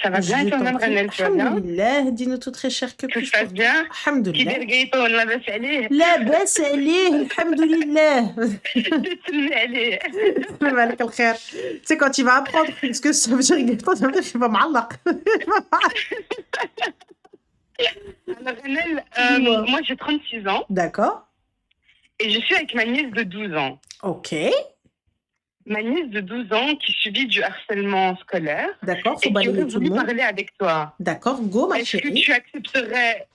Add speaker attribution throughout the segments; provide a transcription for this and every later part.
Speaker 1: Ça va bien et
Speaker 2: Je t'en
Speaker 1: toi-même,
Speaker 2: prie.
Speaker 1: Ranel, tu vas bien?
Speaker 2: Alhamdulillah, dis-nous tout très cher que
Speaker 1: Tout se
Speaker 2: puis-je
Speaker 1: passe
Speaker 2: pour toi?
Speaker 1: bien?
Speaker 2: Alhamdulillah.
Speaker 1: كي داير قيطون لاباس عليه؟
Speaker 2: لاباس عليه alhamdulillah.
Speaker 1: تسمي عليه.
Speaker 2: مالك الخير. Tu sais, quand tu vas apprendre ce que ça veut dire gâteau, ça veut dire que je vais معلق.
Speaker 1: Alors, Ranel,
Speaker 2: Dis-moi.
Speaker 1: moi j'ai 36 ans
Speaker 2: D'accord.
Speaker 1: et je suis avec ma nièce de 12 ans.
Speaker 2: Ok.
Speaker 1: Ma nièce de 12 ans qui subit du harcèlement scolaire
Speaker 2: D'accord, faut
Speaker 1: et qui
Speaker 2: balayer
Speaker 1: aurait
Speaker 2: tout le
Speaker 1: voulu
Speaker 2: monde.
Speaker 1: parler avec toi.
Speaker 2: D'accord, go ma
Speaker 1: Est-ce que
Speaker 2: chérie.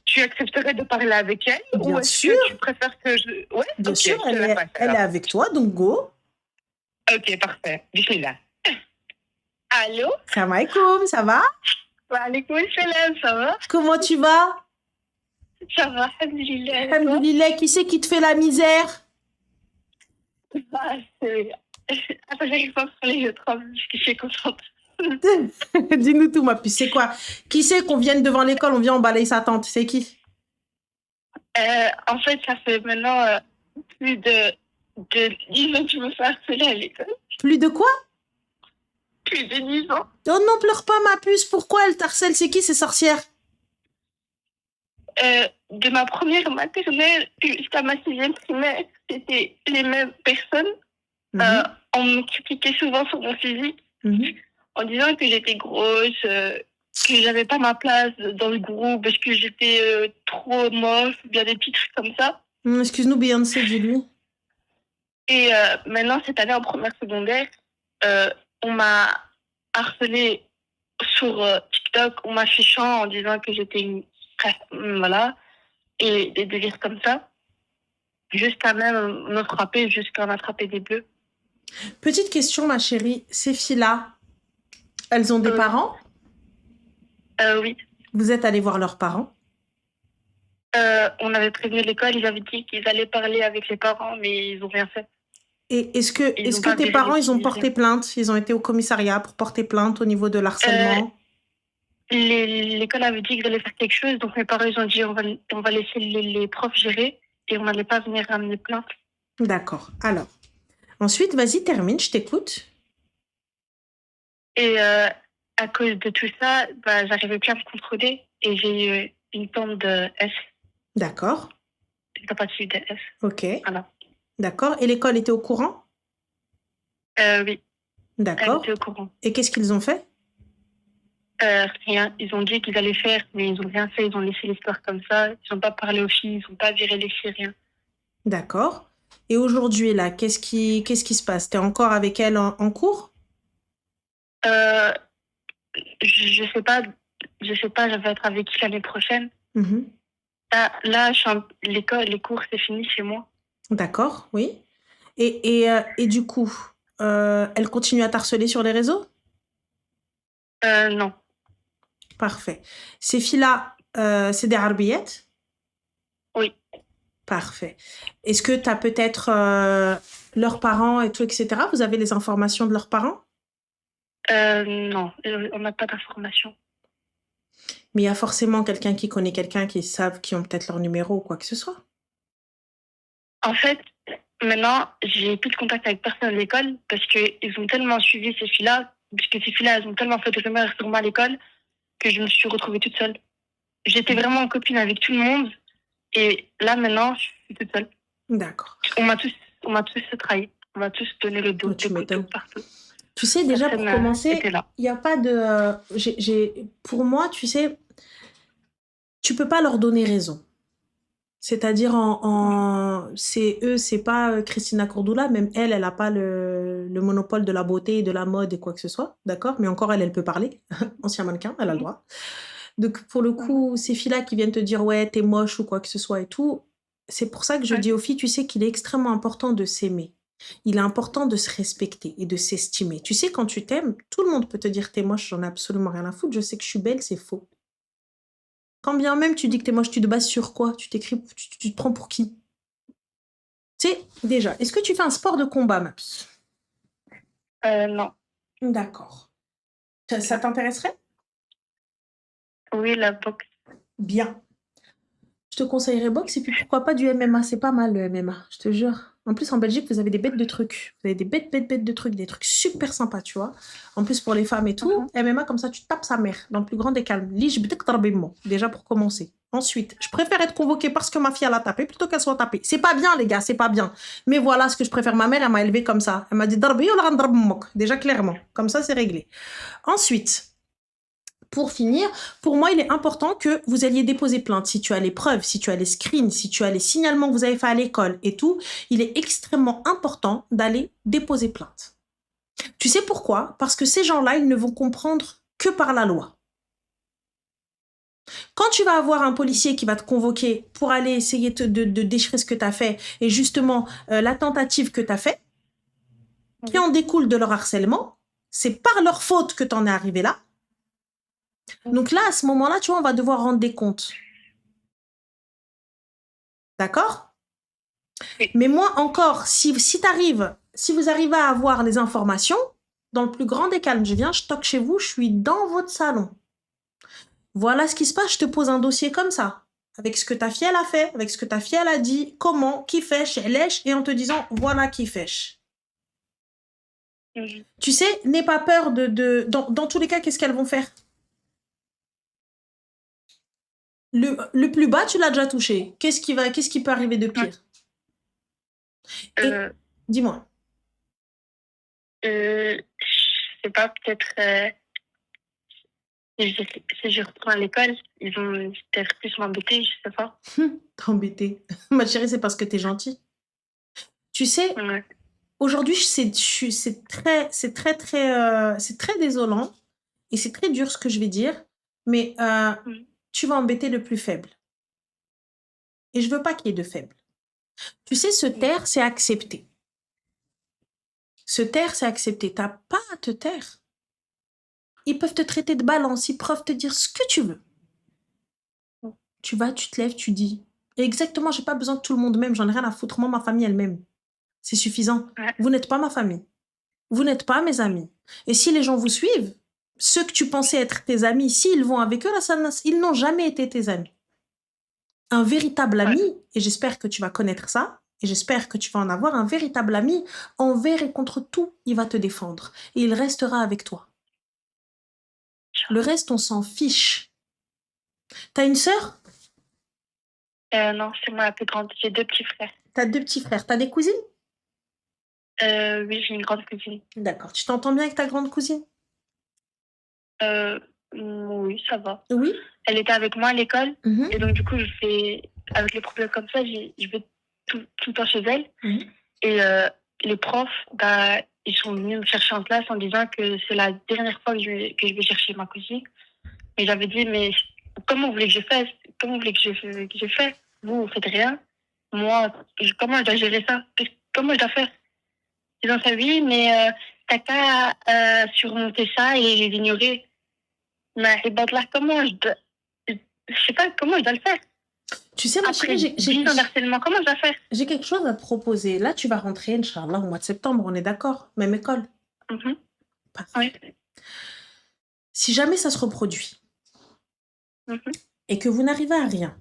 Speaker 1: tu accepterais de parler avec elle
Speaker 2: Bien
Speaker 1: ou est-ce
Speaker 2: sûr,
Speaker 1: que tu préfères que je... Ouais,
Speaker 2: bien
Speaker 1: ok,
Speaker 2: sûr,
Speaker 1: je te la passe
Speaker 2: elle est
Speaker 1: alors.
Speaker 2: avec toi, donc go.
Speaker 1: Ok, parfait. Bismillah. Allô?
Speaker 2: Salam alaikum, ça va?
Speaker 1: Wa alaykoum salam, ça va?
Speaker 2: Comment tu vas?
Speaker 1: Ça va, alhamdulillah, et toi?
Speaker 2: Alhamdulillah, qui c'est qui te fait la misère?
Speaker 1: Ah, c'est... Attends, j'arrive pas à parler, je tremble, parce que je suis contente.
Speaker 2: Dis-nous tout, ma puce. C'est quoi? Qui c'est qu'on vienne devant l'école, on vient, on balaye sa tante? C'est qui?
Speaker 1: En fait, ça fait maintenant plus de 10 ans que je me fais harceler à l'école.
Speaker 2: Plus de quoi?
Speaker 1: Plus de 10 ans.
Speaker 2: Oh non, pleure pas, ma puce. Pourquoi elle t'harcèle? C'est qui ces sorcières?
Speaker 1: De ma première maternelle jusqu'à ma 6e primaire, c'était les mêmes personnes. On me critiquait souvent sur mon physique en disant que j'étais grosse, que j'avais pas ma place dans le groupe parce que j'étais trop moche, ou bien des petits trucs comme ça.
Speaker 2: Excuse-nous, Beyoncé, dis-lui.
Speaker 1: Et maintenant, cette année en première secondaire, on m'a harcelée sur TikTok en m'affichant en disant que j'étais une... Voilà. Et des délires comme ça. Jusqu'à même me frapper, jusqu'à m'attraper des bleus.
Speaker 2: Petite question, ma chérie. Ces filles-là, elles ont des parents?
Speaker 1: Oui.
Speaker 2: Vous êtes allé voir leurs parents?
Speaker 1: On avait prévenu l'école, ils avaient dit qu'ils allaient parler avec les parents, mais ils n'ont rien fait.
Speaker 2: Et est-ce que tes parents, ils ont porté plainte? Ils ont été au commissariat pour porter plainte au niveau de l'harcèlement?
Speaker 1: L'école avait dit qu'ils allaient faire quelque chose, donc mes parents, ils ont dit on va laisser les profs gérer et on n'allait pas venir ramener plainte.
Speaker 2: D'accord. Alors, ensuite, vas-y, termine, je t'écoute.
Speaker 1: Et à cause de tout ça, j'arrivais plus à me contrôler et j'ai eu une tente de S.
Speaker 2: D'accord.
Speaker 1: Une tentative de S.
Speaker 2: Ok.
Speaker 1: Voilà.
Speaker 2: D'accord. Et l'école était au courant?
Speaker 1: Oui.
Speaker 2: D'accord.
Speaker 1: Elle était au courant.
Speaker 2: Et qu'est-ce qu'ils ont fait?
Speaker 1: Rien. Ils ont dit qu'ils allaient faire, mais ils n'ont rien fait. Ils ont laissé l'histoire comme ça. Ils n'ont pas parlé aux filles. Ils n'ont pas viré les filles, rien.
Speaker 2: D'accord. Et aujourd'hui, là, qu'est-ce qui se passe? T'es encore avec elle en cours?
Speaker 1: Je sais pas. Je sais pas. Je vais être avec qui l'année prochaine. Là, les cours, c'est fini chez moi.
Speaker 2: D'accord, oui. Et du coup, elle continue à t'harceler sur les réseaux?
Speaker 1: Non.
Speaker 2: Parfait. Ces filles-là, c'est des arbillettes?
Speaker 1: Oui.
Speaker 2: Parfait. Est-ce que tu as peut-être leurs parents et tout, etc. Vous avez les informations de leurs parents?
Speaker 1: Non, on n'a pas d'informations.
Speaker 2: Mais il y a forcément quelqu'un qui connaît quelqu'un qui ont peut-être leur numéro ou quoi que ce soit.
Speaker 1: En fait, maintenant, j'ai plus de contact avec personne à l'école parce qu'ils ont tellement suivi ces filles-là, parce que ces filles-là, elles ont tellement fait de rumeurs sur moi à l'école que je me suis retrouvée toute seule. J'étais vraiment en copine avec tout le monde et là, maintenant, je suis toute seule.
Speaker 2: D'accord.
Speaker 1: On m'a tous trahi. On m'a tous donné le dos,
Speaker 2: Tu m'étonnes.
Speaker 1: partout.
Speaker 2: Tu sais, déjà, pour commencer, il n'y a pas de... pour moi, tu sais, tu peux pas leur donner raison. C'est-à-dire, c'est pas Christina Cordula, même elle n'a pas le monopole de la beauté, de la mode et quoi que ce soit, d'accord? Mais encore, elle peut parler. Ancien mannequin, elle a le droit. Donc, pour le coup, ces filles-là qui viennent te dire, ouais, t'es moche ou quoi que ce soit et tout, c'est pour ça que je dis aux filles, tu sais qu'il est extrêmement important de s'aimer. Il est important de se respecter et de s'estimer. Tu sais, quand tu t'aimes, tout le monde peut te dire t'es moche, j'en ai absolument rien à foutre. Je sais que je suis belle, c'est faux. Quand bien même tu dis que t'es moche, tu te bases sur quoi? Tu te prends pour qui? Tu sais, déjà, est-ce que tu fais un sport de combat, Maps?
Speaker 1: Non.
Speaker 2: D'accord. Ça t'intéresserait?
Speaker 1: Oui, la boxe.
Speaker 2: Bien. Je te conseillerais boxe et puis pourquoi pas du MMA. C'est pas mal le MMA, je te jure. En plus, en Belgique, vous avez des bêtes de trucs. Vous avez des bêtes de trucs, des trucs super sympas, tu vois. En plus, pour les femmes et tout, MMA, comme ça, tu tapes sa mère dans le plus grand des calmes. Lige, déjà pour commencer. Ensuite, je préfère être convoquée parce que ma fille, elle a tapé plutôt qu'elle soit tapée. C'est pas bien, les gars, c'est pas bien. Mais voilà ce que je préfère. Ma mère, elle m'a élevée comme ça. Elle m'a dit, darbi ou la darb mok. Déjà, clairement. Comme ça, c'est réglé. Ensuite, pour finir, pour moi, il est important que vous alliez déposer plainte. Si tu as les preuves, si tu as les screens, si tu as les signalements que vous avez fait à l'école et tout, il est extrêmement important d'aller déposer plainte. Tu sais pourquoi? Parce que ces gens-là, ils ne vont comprendre que par la loi. Quand tu vas avoir un policier qui va te convoquer pour aller essayer de déchirer ce que tu as fait et justement la tentative que tu as fait, qui en découle de leur harcèlement, c'est par leur faute que tu en es arrivé là. Donc là, à ce moment-là, tu vois, on va devoir rendre des comptes. D'accord? Mais moi, encore, si vous arrivez à avoir les informations, dans le plus grand des calmes, je viens, je toque chez vous, je suis dans votre salon. Voilà ce qui se passe, je te pose un dossier comme ça, avec ce que ta fille elle a fait, avec ce que ta fille elle a dit, comment, qui fêche, elle lèche, et en te disant, voilà qui fêche. Tu sais, n'aie pas peur dans tous les cas, qu'est-ce qu'elles vont faire? Le plus bas, tu l'as déjà touché. Qu'est-ce qui peut arriver de pire? Dis-moi.
Speaker 1: Je sais pas, peut-être si je retourne à l'école, ils vont peut-être plus m'embêter, je sais pas.
Speaker 2: T'embêter. Ma chérie, c'est parce que t'es gentille. Tu sais, aujourd'hui, c'est très désolant et c'est très dur ce que je vais dire, mais tu vas embêter le plus faible. Et je veux pas qu'il y ait de faible. Tu sais, se taire, c'est accepter. Se taire, c'est accepter. T'as pas à te taire. Ils peuvent te traiter de balance, ils peuvent te dire ce que tu veux. Tu vas, tu te lèves, tu dis. Et exactement, j'ai pas besoin que tout le monde m'aime, j'en ai rien à foutre. Moi, ma famille, elle m'aime. C'est suffisant. Vous n'êtes pas ma famille. Vous n'êtes pas mes amis. Et si les gens vous suivent, ceux que tu pensais être tes amis, s'ils vont avec eux, là, ils n'ont jamais été tes amis. Un véritable ami, et j'espère que tu vas connaître ça, et j'espère que tu vas en avoir, un véritable ami, envers et contre tout, il va te défendre. Et il restera avec toi. Le reste, on s'en fiche. T'as une sœur?
Speaker 1: Non, c'est moi la plus grande. J'ai 2 petits frères.
Speaker 2: T'as 2 petits frères. T'as des cousines?
Speaker 1: Oui, j'ai une grande cousine.
Speaker 2: D'accord. Tu t'entends bien avec ta grande cousine?
Speaker 1: Oui, ça va.
Speaker 2: Oui?
Speaker 1: Elle était avec moi à l'école. Et donc, du coup, avec les problèmes comme ça, je vais tout le temps chez elle. Et les profs, ils sont venus me chercher en classe en disant que c'est la dernière fois que je vais chercher ma cousine. Et j'avais dit, mais comment vous voulez que je fasse? Comment vous voulez que je fasse? Vous faites rien. Moi, comment je dois gérer ça? Comment je dois faire? Ils ont fait oui, mais t'as qu'à surmonter ça et les ignorer. Mais comment je sais pas comment je dois le faire.
Speaker 2: Tu sais, ma chérie,
Speaker 1: comment je dois faire?
Speaker 2: J'ai quelque chose à te proposer. Là, tu vas rentrer, Inch'Allah, au mois de septembre, on est d'accord? Même école.
Speaker 1: Oui.
Speaker 2: Si jamais ça se reproduit et que vous n'arrivez à rien,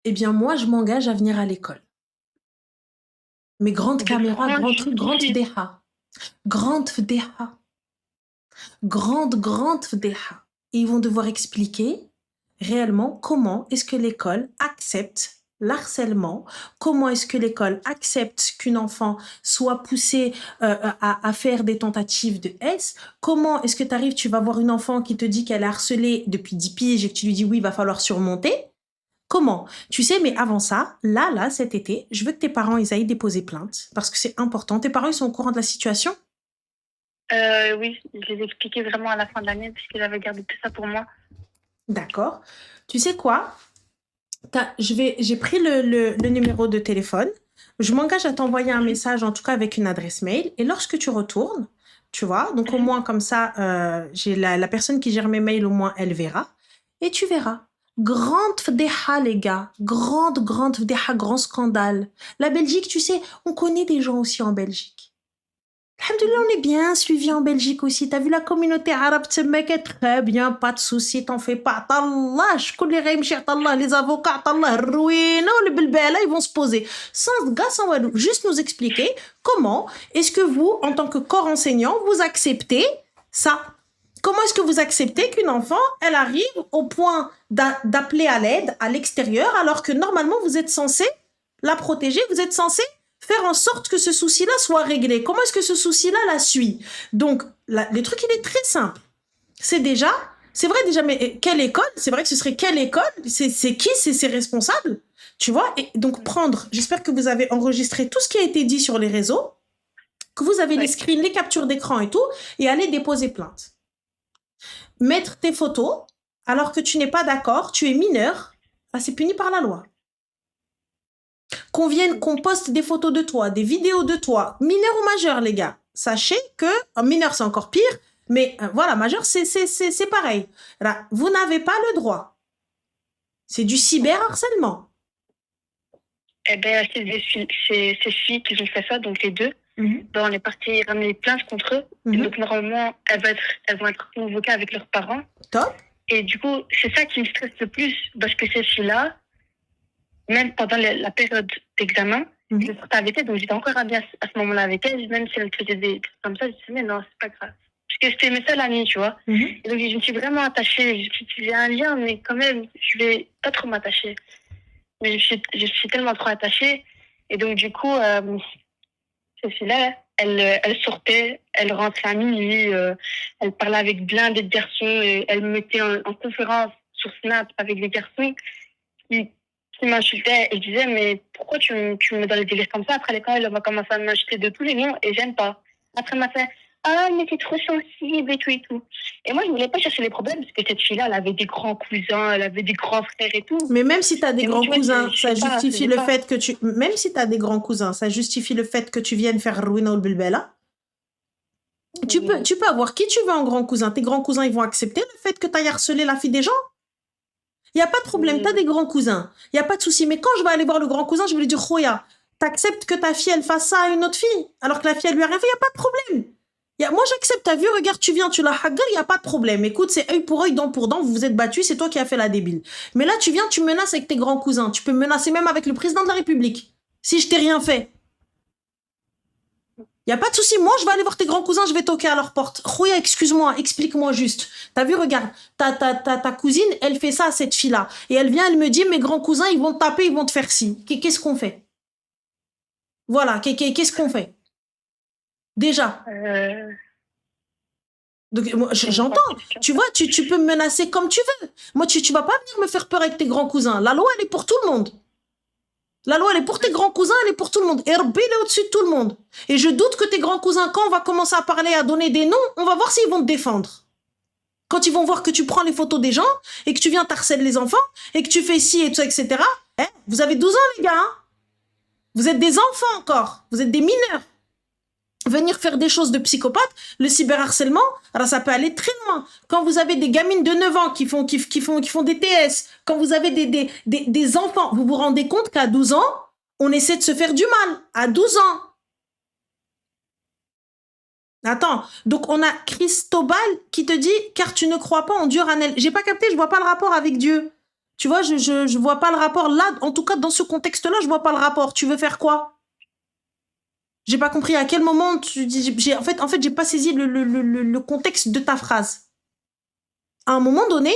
Speaker 2: eh bien, moi, je m'engage à venir à l'école. Mais grande caméra, grand truc, grande fdeha. Grande fdeha. Grande fdeha. Et ils vont devoir expliquer réellement comment est-ce que l'école accepte l'harcèlement, comment est-ce que l'école accepte qu'une enfant soit poussée à faire des tentatives de S, comment est-ce que tu arrives, tu vas voir une enfant qui te dit qu'elle est harcelée depuis 10 piges et que tu lui dis oui, il va falloir surmonter. Comment? Tu sais, mais avant ça, là, cet été, je veux que tes parents, ils aillent déposer plainte parce que c'est important. Tes parents, ils sont au courant de la situation?
Speaker 1: Oui, je les ai expliqués vraiment à la fin de l'année parce qu'ils avaient gardé tout ça pour moi.
Speaker 2: D'accord. Tu sais quoi? J'ai pris le numéro de téléphone. Je m'engage à t'envoyer un message, en tout cas avec une adresse mail. Et lorsque tu retournes, tu vois, donc au moins comme ça, j'ai la personne qui gère mes mails, au moins, elle verra. Et tu verras. Grande fdeha, les gars. Grande fdeha, grand scandale. La Belgique, tu sais, on connaît des gens aussi en Belgique. Alhamdoulilah, on est bien suivi en Belgique aussi. T'as vu la communauté arabe, c'est mec est très bien, pas de soucis, t'en fais pas. Tallah, شكون اللي غيمشي عطا les avocats, عطا الروينة والبلبالة, ils vont se poser. Sans gars, sans walou. Juste nous expliquer comment est-ce que vous, en tant que corps enseignant, vous acceptez ça. Comment est-ce que vous acceptez qu'une enfant, elle arrive au point d'appeler à l'aide à l'extérieur alors que normalement vous êtes censé la protéger, vous êtes censé faire en sorte que ce souci-là soit réglé. Comment est-ce que ce souci-là la suit? Donc, le truc, il est très simple. C'est vrai déjà, mais quelle école? C'est vrai que ce serait quelle école? C'est qui? C'est ses responsables? Tu vois? Et donc, j'espère que vous avez enregistré tout ce qui a été dit sur les réseaux, que vous avez les screens, les captures d'écran et tout, et aller déposer plainte. Mettre tes photos, alors que tu n'es pas d'accord, tu es mineur, c'est puni par la loi. Qu'on poste des photos de toi, des vidéos de toi, mineur ou majeur, les gars. Sachez que, mineur, c'est encore pire, mais voilà, majeur, c'est pareil. Là, vous n'avez pas le droit. C'est du cyberharcèlement.
Speaker 1: Eh bien, c'est ces filles qui ont fait ça, donc les deux. Ben, on est parti ramener plainte contre eux. Et donc, normalement, elles vont être convoquées avec leurs parents.
Speaker 2: Top.
Speaker 1: Et du coup, c'est ça qui me stresse le plus, parce que ces filles-là, même pendant la période d'examen, je sortais avec elles, donc j'étais encore amie à ce moment-là avec elles, même si elles faisaient des trucs comme ça, je disais, mais non, c'est pas grave. Parce que c'était mes seules amies, tu vois. Et donc, je me suis vraiment attachée. J'ai un lien, mais quand même, je vais pas trop m'attacher. Mais je suis tellement trop attachée. Et donc, du coup, ces filles-là, elles sortaient, elles rentraient à minuit, elles parlaient avec plein de garçons, et elles me mettaient en conférence sur Snap avec des garçons qui m'insultaient. Et je disais, mais pourquoi tu me mets dans les délires comme ça? Après l'école, elle va commencer à m'insulter de tous les noms et j'aime pas. Après, elle m'a fait, ah, mais t'es trop sensible et tout et tout. Et moi, je voulais pas chercher les problèmes parce que cette fille-là, elle avait des grands cousins, elle avait des grands frères et tout.
Speaker 2: Mais même si t'as des grands cousins, ça justifie le fait que tu... Même si t'as des grands cousins, ça justifie le fait que tu viennes faire Rouina ou le Bilbela. Tu peux avoir qui tu veux en grand cousin. Tes grands cousins, ils vont accepter le fait que t'ailles harceler la fille des gens. Il n'y a pas de problème, t'as des grands cousins. Il n'y a pas de souci. Mais quand je vais aller voir le grand cousin, je vais lui dire, Khoya, t'acceptes que ta fille, elle fasse ça à une autre fille, alors que la fille, elle lui a rien fait, il n'y a pas de problème. Moi, j'accepte, t'as vu, regarde, tu viens, tu la hagar, il n'y a pas de problème. Écoute, c'est œil pour œil, dent pour dent, vous vous êtes battus, c'est toi qui as fait la débile. Mais là, tu viens, tu menaces avec tes grands cousins. Tu peux me menacer même avec le président de la République, si je t'ai rien fait. Il n'y a pas de souci. Moi, je vais aller voir tes grands cousins, je vais toquer à leur porte. Khoya, excuse-moi, explique-moi juste. T'as vu, regarde, ta cousine, elle fait ça à cette fille-là. Et elle vient, elle me dit, mes grands cousins, ils vont te taper, ils vont te faire ci. Qu'est-ce qu'on fait? Voilà, qu'est-ce qu'on fait? Déjà. Donc, moi, j'entends. Tu vois, tu peux me menacer comme tu veux. Moi, tu vas pas venir me faire peur avec tes grands cousins. La loi, elle est pour tout le monde. La loi, elle est pour tes grands cousins, elle est pour tout le monde. Et Rabbi, il est au-dessus de tout le monde. Et je doute que tes grands cousins, quand on va commencer à parler, à donner des noms, on va voir s'ils vont te défendre. Quand ils vont voir que tu prends les photos des gens et que tu viens t'harceler les enfants et que tu fais ci et tout, etc. Vous avez 12 ans, les gars. Hein, vous êtes des enfants encore. Vous êtes des mineurs. Venir faire des choses de psychopathe, le cyberharcèlement, alors ça peut aller très loin. Quand vous avez des gamines de 9 ans qui font des TS, quand vous avez des enfants, vous vous rendez compte qu'à 12 ans, on essaie de se faire du mal. À 12 ans. Attends, donc on a Cristobal qui te dit « Car tu ne crois pas en Dieu, Ranel ». J'ai pas capté, je vois pas le rapport avec Dieu. Tu vois, je vois pas le rapport là. En tout cas, dans ce contexte-là, je vois pas le rapport. Tu veux faire quoi? J'ai pas compris à quel moment tu dis... En fait, j'ai pas saisi le contexte de ta phrase. À un moment donné,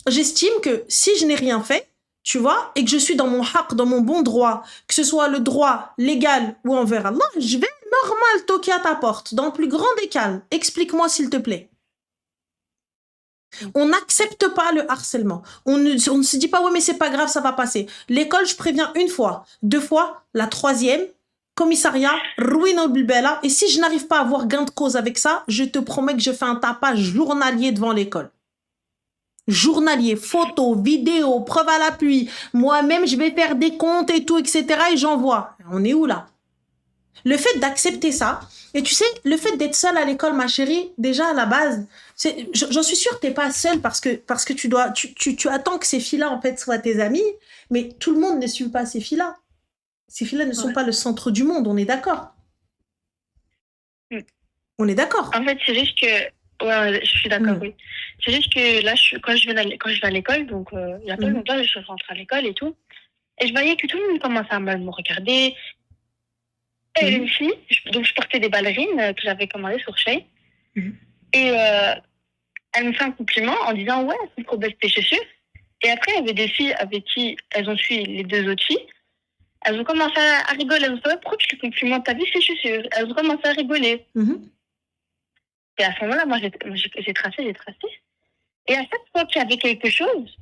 Speaker 2: j'estime que si je n'ai rien fait, tu vois, et que je suis dans mon haq, dans mon bon droit, que ce soit le droit légal ou envers Allah, je vais normal toquer à ta porte, dans le plus grand des calmes. Explique-moi s'il te plaît. On n'accepte pas le harcèlement. On ne se dit pas, ouais, mais c'est pas grave, ça va passer. L'école, je préviens une fois, 2 fois, la 3e, commissariat, ruine au Bilbela. Et si je n'arrive pas à avoir gain de cause avec ça, je te promets que je fais un tapage journalier devant l'école. Journalier, photos, vidéos, preuves à l'appui. Moi-même, je vais faire des comptes et tout, etc. Et j'envoie. On est où là? Le fait d'accepter ça, et tu sais, le fait d'être seule à l'école, ma chérie, déjà à la base, j'en suis sûre que t'es pas seule parce que tu attends que ces filles-là, en fait, soient tes amies, mais tout le monde ne suit pas ces filles-là. Ces filles-là ne sont pas le centre du monde, on est d'accord. On est d'accord?
Speaker 1: En fait, c'est juste que... Ouais, je suis d'accord, oui. C'est juste que là, quand je vais à l'école, donc il n'y a pas longtemps, je rentre à l'école et tout, et je voyais que tout le monde commençait à mal me regarder. Et une fille, donc je portais des ballerines que j'avais commandées sur Shein. Et elle me fait un compliment en disant « Ouais, c'est trop belle tes chaussures ». Et après, il y avait des filles avec qui elles ont suivi les deux autres filles. Elles ont commencé à rigoler. Elles ont dit « Pourquoi tu te complimentes ta vie, ses chaussures ?» Elles ont commencé à rigoler. Et à ce moment-là, moi, j'ai tracé. Et à chaque fois qu'il y avait quelque chose,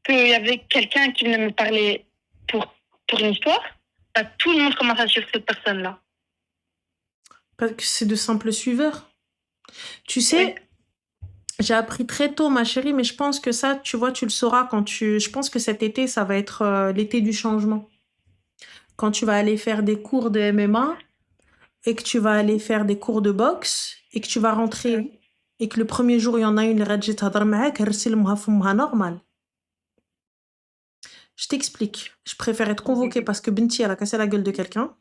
Speaker 1: qu'il y avait quelqu'un qui venait me parler pour une histoire, bah, tout le monde commence à suivre cette personne-là.
Speaker 2: Parce que c'est de simples suiveurs. Tu sais, j'ai appris très tôt, ma chérie, mais je pense que ça, tu vois, tu le sauras quand tu... Je pense que cet été, ça va être l'été du changement. Quand tu vas aller faire des cours de MMA et que tu vas aller faire des cours de boxe et que tu vas rentrer et que le premier jour, il y en a une, normal. Je t'explique. Je préfère être convoquée parce que Binti, elle a cassé la gueule de quelqu'un,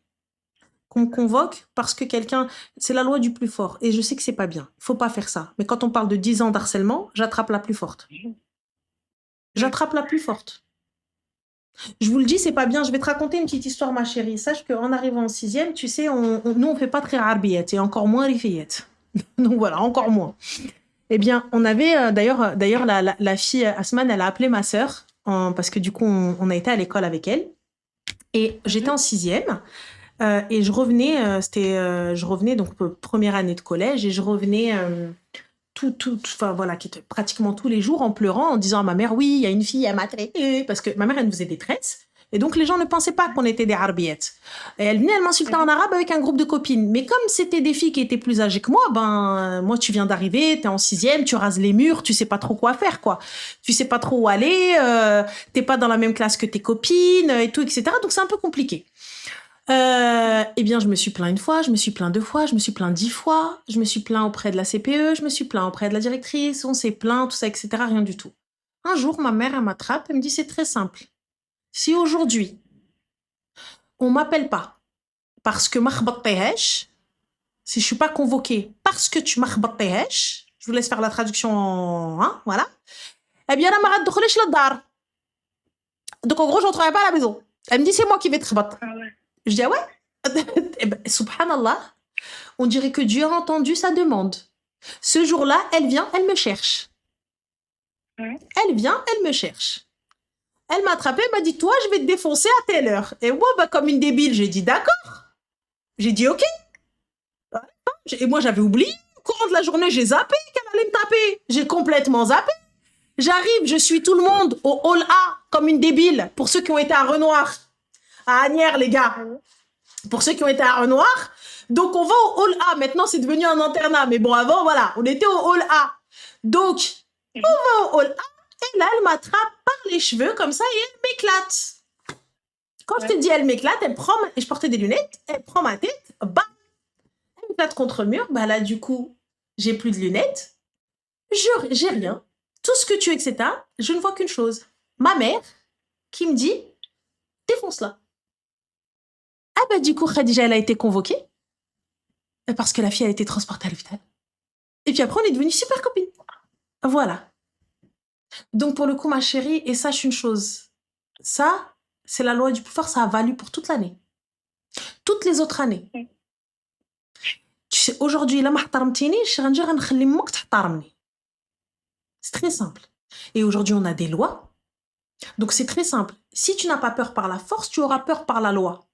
Speaker 2: qu'on me convoque parce que quelqu'un... C'est la loi du plus fort. Et je sais que c'est pas bien. Il faut pas faire ça. Mais quand on parle de 10 ans d'harcèlement, j'attrape la plus forte. J'attrape la plus forte. Je vous le dis, c'est pas bien. Je vais te raconter une petite histoire, ma chérie. Sache qu'en arrivant en 6e, tu sais, nous, on fait pas très arbillette et encore moins rifillette. Donc voilà, encore moins. Eh bien, on avait... D'ailleurs, la fille Asman, elle a appelé ma sœur parce que du coup, on a été à l'école avec elle. Et j'étais en 6e. Et je revenais donc première année de collège et je revenais pratiquement tous les jours en pleurant, en disant à ma mère, oui, il y a une fille, elle m'a traité, parce que ma mère, elle nous faisait des traites. Et donc, les gens ne pensaient pas qu'on était des arbiettes. Et elle venait, elle m'insultait en arabe avec un groupe de copines. Mais comme c'était des filles qui étaient plus âgées que moi, moi, tu viens d'arriver, t'es en 6e, tu rases les murs, tu sais pas trop quoi faire, quoi. Tu sais pas trop où aller, t'es pas dans la même classe que tes copines, et tout, etc. Donc, c'est un peu compliqué. Eh bien, je me suis plaint une fois, je me suis plaint 2 fois, je me suis plaint 10 fois, je me suis plaint auprès de la CPE, je me suis plaint auprès de la directrice, on s'est plaint, tout ça, etc. Rien du tout. Un jour, ma mère, elle m'attrape, elle me dit, c'est très simple. Si aujourd'hui, on m'appelle pas parce que si je suis pas convoquée parce que tu je vous laisse faire la traduction, voilà. Eh bien, donc en gros, je ne rentrerai pas à la maison. Elle me dit, c'est moi qui vais te rabattre. Je dis, ah ouais. Eh ben, subhanallah, on dirait que Dieu a entendu sa demande. Ce jour-là, elle vient, elle me cherche. Elle vient, elle me cherche. Elle m'a attrapée, elle m'a dit, toi, je vais te défoncer à telle heure. Et moi, comme une débile, j'ai dit, d'accord. J'ai dit, ok. Et moi, j'avais oublié. Au courant de la journée, j'ai zappé qu'elle allait me taper. J'ai complètement zappé. J'arrive, je suis tout le monde au hall A, comme une débile, pour ceux qui ont été à Renoir. À Agnières, les gars. Pour ceux qui ont été à Renoir. Donc, on va au hall A. Maintenant, c'est devenu un internat. Mais bon, avant, voilà, on était au hall A. Donc, on va au hall A. Et là, elle m'attrape par les cheveux, comme ça, et elle m'éclate. Quand je te dis elle m'éclate, et je portais des lunettes, elle prend ma tête, bam, elle m'éclate contre le mur. Bah là, du coup, j'ai plus de lunettes. J'ai rien. Tout ce que tu es, etc., je ne vois qu'une chose. Ma mère, qui me dit, défonce-la. Ah bah du coup, Khadija, elle a été convoquée parce que la fille a été transportée à l'hôpital. Et puis après, on est devenus super copines. Voilà. Donc pour le coup, ma chérie, et sache une chose, ça, c'est la loi du plus fort, ça a valu pour toute l'année. Toutes les autres années. Tu sais, aujourd'hui, là, c'est très simple. Et aujourd'hui, on a des lois. Donc c'est très simple. Si tu n'as pas peur par la force, tu auras peur par la loi.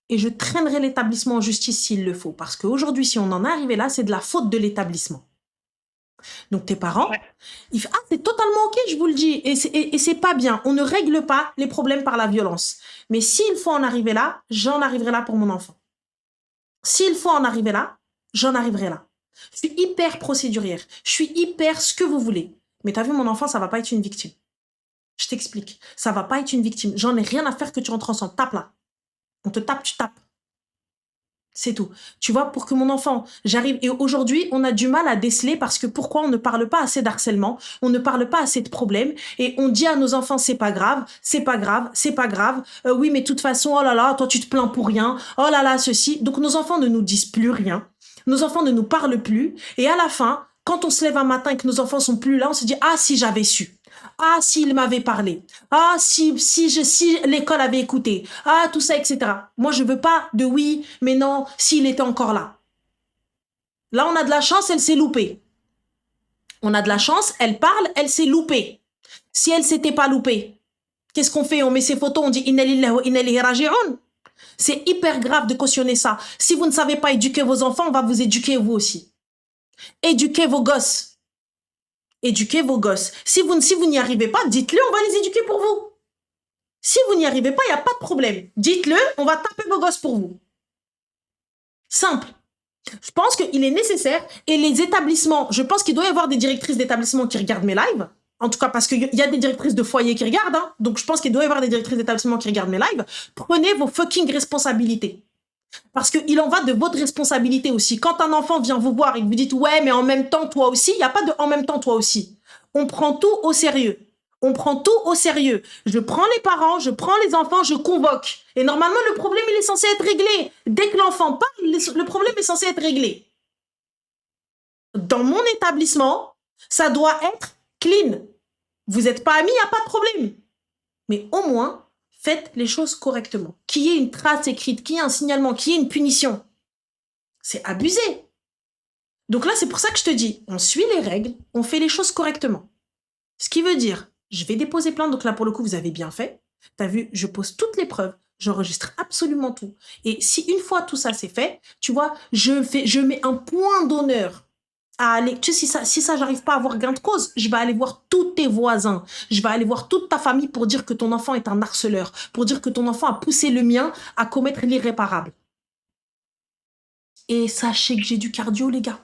Speaker 2: Et je traînerai l'établissement en justice s'il le faut. Parce qu'aujourd'hui, si on en est arrivé là, c'est de la faute de l'établissement. Donc tes parents, c'est totalement ok, je vous le dis. Et c'est pas bien. On ne règle pas les problèmes par la violence. Mais s'il faut en arriver là, j'en arriverai là pour mon enfant. S'il faut en arriver là, j'en arriverai là. Je suis hyper procédurière. Je suis hyper ce que vous voulez. Mais t'as vu, mon enfant, ça va pas être une victime. Je t'explique. Ça va pas être une victime. J'en ai rien à faire que tu rentres ensemble. Tape là. On te tape, tu tapes. C'est tout. Tu vois, pour que mon enfant, j'arrive... Et aujourd'hui, on a du mal à déceler parce que pourquoi on ne parle pas assez d'harcèlement, on ne parle pas assez de problèmes et on dit à nos enfants, c'est pas grave, c'est pas grave, c'est pas grave. Oui, mais de toute façon, oh là là, toi, tu te plains pour rien. Oh là là, ceci. Donc, nos enfants ne nous disent plus rien. Nos enfants ne nous parlent plus. Et à la fin, quand on se lève un matin et que nos enfants sont plus là, on se dit « Ah, si j'avais su. Ah, s'il m'avait parlé. Ah, si l'école avait écouté. Ah, tout ça, etc. » Moi, je veux pas de oui, mais non, s'il était encore là. Là, on a de la chance, elle s'est loupée. On a de la chance, elle parle, elle s'est loupée. Si elle s'était pas loupée, qu'est-ce qu'on fait? On met ses photos, on dit « Inna lillahi wa inna ilayhi raji'un ». C'est hyper grave de cautionner ça. Si vous ne savez pas éduquer vos enfants, on va vous éduquer vous aussi. Éduquez vos gosses. Éduquez vos gosses. Si vous n'y arrivez pas, dites-le, on va les éduquer pour vous. Si vous n'y arrivez pas, il n'y a pas de problème. Dites-le, on va taper vos gosses pour vous. Simple. Je pense qu'il est nécessaire, et les établissements, je pense qu'il doit y avoir des directrices d'établissements qui regardent mes lives, en tout cas parce qu'il y a des directrices de foyer qui regardent, hein, donc je pense qu'il doit y avoir des directrices d'établissements qui regardent mes lives. Prenez vos fucking responsabilités. Parce qu'il en va de votre responsabilité aussi. Quand un enfant vient vous voir et que vous dites « Ouais, mais en même temps, toi aussi », il n'y a pas de « en même temps, toi aussi ». On prend tout au sérieux. On prend tout au sérieux. Je prends les parents, je prends les enfants, je convoque. Et normalement, le problème, il est censé être réglé. Dès que l'enfant parle, le problème est censé être réglé. Dans mon établissement, ça doit être clean. Vous n'êtes pas amis, il n'y a pas de problème. Mais au moins, faites les choses correctement. Qu'il y ait une trace écrite, qu'il y ait un signalement, qu'il y ait une punition. C'est abusé. Donc là, c'est pour ça que je te dis, on suit les règles, on fait les choses correctement. Ce qui veut dire, je vais déposer plainte, donc là, pour le coup, vous avez bien fait. T'as vu, je pose toutes les preuves, j'enregistre absolument tout. Et si une fois tout ça c'est fait, tu vois, je mets un point d'honneur à aller, tu sais, si ça j'arrive pas à avoir gain de cause, je vais aller voir tous tes voisins, je vais aller voir toute ta famille pour dire que ton enfant est un harceleur, pour dire que ton enfant a poussé le mien à commettre l'irréparable. Et sachez que j'ai du cardio, les gars.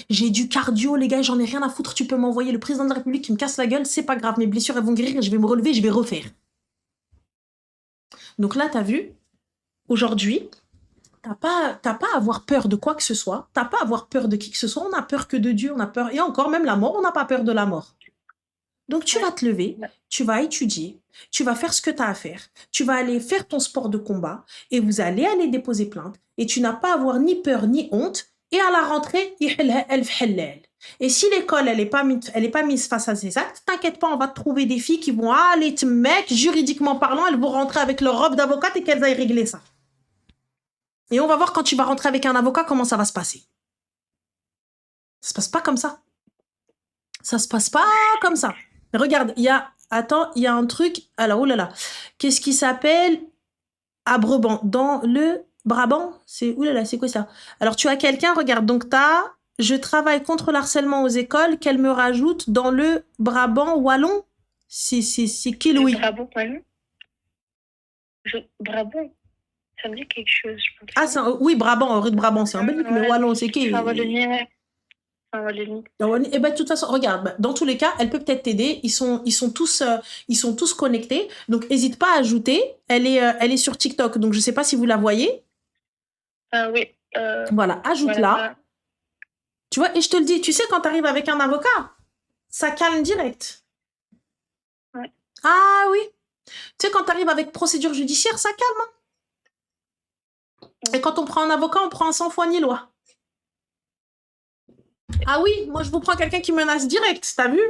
Speaker 2: J'ai du cardio, les gars, j'en ai rien à foutre. Tu peux m'envoyer le président de la République qui me casse la gueule, c'est pas grave, mes blessures, elles vont guérir, je vais me relever, je vais refaire. Donc là, t'as vu, aujourd'hui, t'as pas à avoir peur de quoi que ce soit, t'as pas à avoir peur de qui que ce soit, on a peur que de Dieu, on a peur, et encore même la mort, on n'a pas peur de la mort. Donc tu vas te lever, tu vas étudier, tu vas faire ce que tu as à faire, tu vas aller faire ton sport de combat, et vous allez aller déposer plainte, et tu n'as pas à avoir ni peur ni honte, et à la rentrée, et si l'école, elle est pas mise face à ces actes, t'inquiète pas, on va te trouver des filles qui vont aller te mettre, juridiquement parlant, elles vont rentrer avec leur robe d'avocate et qu'elles aillent régler ça. Et on va voir quand tu vas rentrer avec un avocat, comment ça va se passer. Ça se passe pas comme ça. Ça se passe pas comme ça. Regarde, il y a un truc, alors, oh là là, qu'est-ce qui s'appelle à Brabant, dans le Brabant, c'est, oh là là, c'est quoi ça? Alors, tu as quelqu'un, regarde, donc je travaille contre l'harcèlement aux écoles, qu'elle me rajoute dans le Brabant wallon. C'est qui, Louis?
Speaker 1: Brabant wallon. Brabant, ça me dit quelque chose, je pense.
Speaker 2: Ah, oui, Brabant, rue de Brabant, c'est un Belgique, mais wallon, c'est qui? Et ben, de toute façon, regarde, dans tous les cas, elle peut peut-être t'aider. Ils sont tous connectés. Donc, n'hésite pas à ajouter. Elle est sur TikTok. Donc, je sais pas si vous la voyez.
Speaker 1: Oui.
Speaker 2: Voilà, ajoute-la. Voilà. Tu vois, et je te le dis, tu sais, quand tu arrives avec un avocat, ça calme direct.
Speaker 1: Ouais.
Speaker 2: Ah oui. Tu sais, quand tu arrives avec procédure judiciaire, ça calme. Hein. Ouais. Et quand on prend un avocat, on prend un sans foi ni loi. Ah oui, moi je vous prends quelqu'un qui menace direct, t'as vu?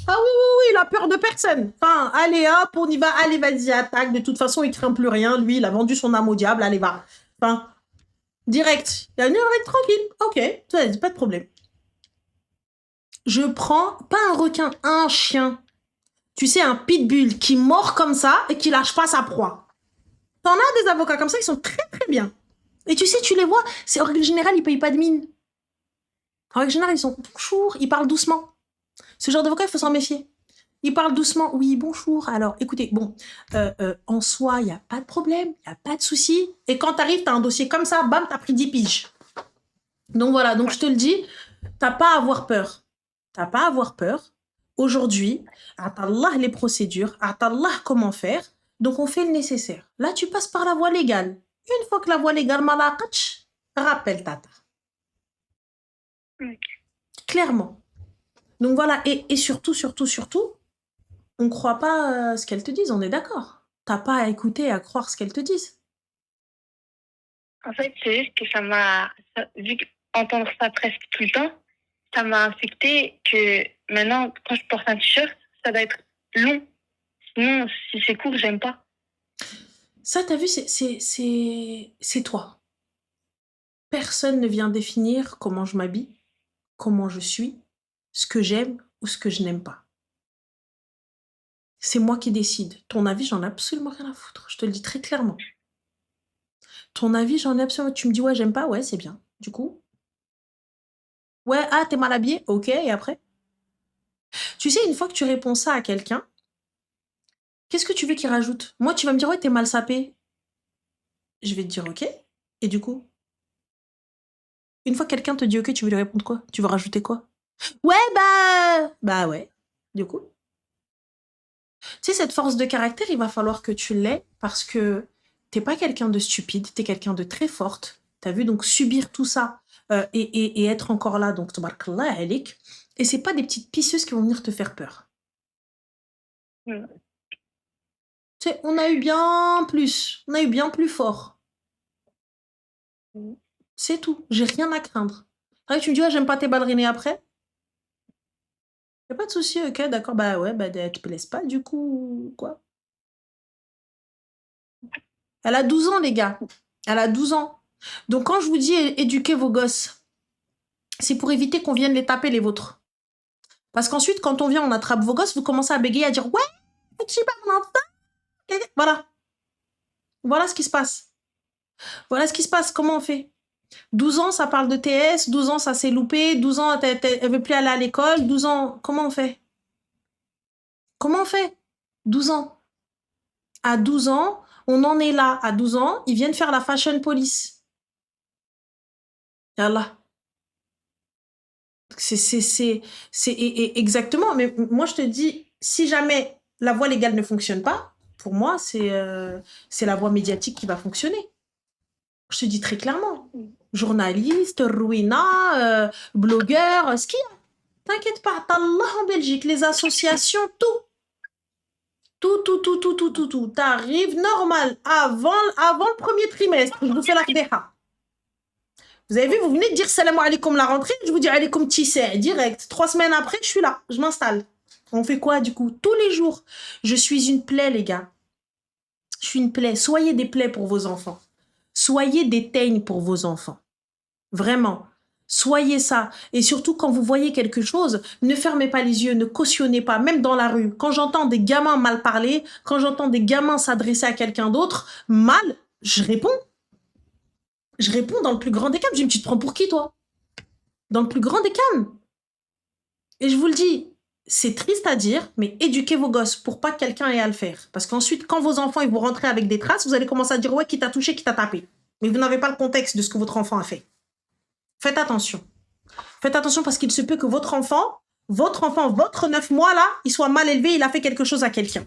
Speaker 2: Ah oui, il a peur de personne. Enfin, allez hop, on y va, allez vas-y, attaque. De toute façon, il craint plus rien, lui, il a vendu son âme au diable, allez va. Enfin, direct. Il va venir être tranquille, ok, pas de problème. Je prends, pas un requin, un chien. Tu sais, un pitbull qui mord comme ça et qui lâche pas sa proie. T'en as des avocats comme ça, ils sont très très bien. Et tu sais, tu les vois, c'est en règle générale, ils payent pas de mine. En règle générale, ils sont bonjour, ils parlent doucement. Ce genre d'avocat, il faut s'en méfier. Ils parlent doucement. Oui, bonjour. Alors, écoutez, bon, en soi, il n'y a pas de problème, il n'y a pas de souci. Et quand tu arrives, tu as un dossier comme ça, bam, tu as pris 10 piges. Donc voilà, donc je te le dis, t'as pas à avoir peur. T'as pas à avoir peur. Aujourd'hui, atallah les procédures, atallah comment faire. Donc on fait le nécessaire. Là, tu passes par la voie légale. Une fois que la voie légale m'a la rappelle tata. Clairement. Donc voilà, et surtout, on ne croit pas ce qu'elles te disent, on est d'accord. T'as pas à écouter et à croire ce qu'elles te disent.
Speaker 1: En fait, c'est juste que vu qu'entendre ça presque tout le temps, ça m'a affecté que maintenant, quand je porte un t-shirt, ça doit être long. Sinon, si c'est court, j'aime pas.
Speaker 2: Ça, t'as vu, c'est toi. Personne ne vient définir comment je m'habille, comment je suis, ce que j'aime ou ce que je n'aime pas. C'est moi qui décide. Ton avis, j'en ai absolument rien à foutre. Je te le dis très clairement. Ton avis, j'en ai absolument... Tu me dis, ouais, j'aime pas, ouais, c'est bien. Du coup, ouais, ah, t'es mal habillé, ok, et après? Tu sais, une fois que tu réponds ça à quelqu'un, qu'est-ce que tu veux qu'il rajoute? Moi, tu vas me dire, ouais, t'es mal sapé. Je vais te dire, ok. Et du coup, une fois que quelqu'un te dit, ok, tu veux lui répondre quoi? Tu veux rajouter quoi? Ouais, bah ouais. Du coup, tu sais, cette force de caractère, il va falloir que tu l'aies parce que t'es pas quelqu'un de stupide, t'es quelqu'un de très forte. T'as vu, donc subir tout ça et être encore là, donc tabarakallah alik. Et c'est pas des petites pisseuses qui vont venir te faire peur.
Speaker 1: Mm.
Speaker 2: Tu sais, on a eu bien plus. On a eu bien plus fort.
Speaker 1: Mm.
Speaker 2: C'est tout. J'ai rien à craindre. Après, tu me dis, ouais, j'aime pas tes ballerines après. Y'a pas de souci, ok, d'accord. Bah ouais, bah elles te plaisent pas, du coup, quoi. Elle a 12 ans, les gars. Elle a 12 ans. Donc, quand je vous dis éduquez vos gosses, c'est pour éviter qu'on vienne les taper, les vôtres. Parce qu'ensuite, quand on vient, on attrape vos gosses, vous commencez à bégayer, à dire, ouais, petit pas mon enfant. Voilà. Voilà ce qui se passe. Voilà ce qui se passe. Comment on fait? 12 ans, ça parle de TS. 12 ans, ça s'est loupé. 12 ans, elle veut plus aller à l'école. 12 ans, comment on fait? Comment on fait? 12 ans. À 12 ans, on en est là. À 12 ans, ils viennent faire la fashion police. Yallah. Exactement. Mais moi, je te dis, si jamais la voie légale ne fonctionne pas, pour moi, c'est la voie médiatique qui va fonctionner. Je te dis très clairement. Journaliste, ruina, blogueur, ce qu'il y a. T'inquiète pas, t'Allah en Belgique, les associations, tout. Tout. T'arrives normal avant le premier trimestre. Je vous fais la kdeha. Vous avez vu, vous venez de dire salam alaikum la rentrée, je vous dis alaikum tissé, direct. 3 semaines après, je suis là, je m'installe. On fait quoi du coup? Tous les jours. Je suis une plaie, les gars. Je suis une plaie. Soyez des plaies pour vos enfants. Soyez des teignes pour vos enfants. Vraiment. Soyez ça. Et surtout, quand vous voyez quelque chose, ne fermez pas les yeux, ne cautionnez pas, même dans la rue. Quand j'entends des gamins mal parler, quand j'entends des gamins s'adresser à quelqu'un d'autre, mal, je réponds. Je réponds dans le plus grand des calmes. Je dis, tu te prends pour qui, toi? Dans le plus grand des calmes. Et je vous le dis, c'est triste à dire, mais éduquez vos gosses pour pas que quelqu'un ait à le faire. Parce qu'ensuite, quand vos enfants ils vont rentrer avec des traces, vous allez commencer à dire, ouais, qui t'a touché, qui t'a tapé. Mais vous n'avez pas le contexte de ce que votre enfant a fait. Faites attention. Faites attention parce qu'il se peut que votre 9 mois là, il soit mal élevé, il a fait quelque chose à quelqu'un.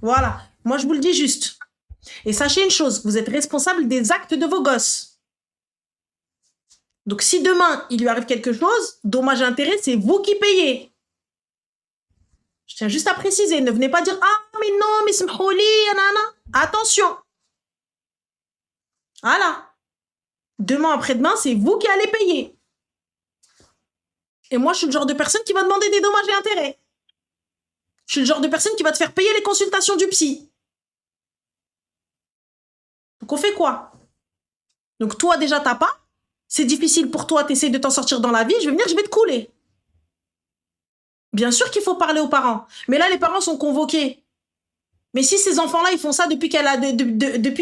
Speaker 2: Voilà. Moi, je vous le dis juste. Et sachez une chose, vous êtes responsable des actes de vos gosses. Donc, si demain, il lui arrive quelque chose, dommage et intérêt, c'est vous qui payez. Je tiens juste à préciser, ne venez pas dire « Ah, mais non, mais c'est m'houli, nanana ». Attention. Voilà. Demain, après-demain, c'est vous qui allez payer. Et moi, je suis le genre de personne qui va demander des dommages et intérêts. Je suis le genre de personne qui va te faire payer les consultations du psy. Donc, on fait quoi? Donc, toi, déjà, t'as pas. C'est difficile pour toi, t'essayes de t'en sortir dans la vie. Je vais venir, je vais te couler. Bien sûr qu'il faut parler aux parents. Mais là, les parents sont convoqués. Mais si ces enfants-là, ils font ça depuis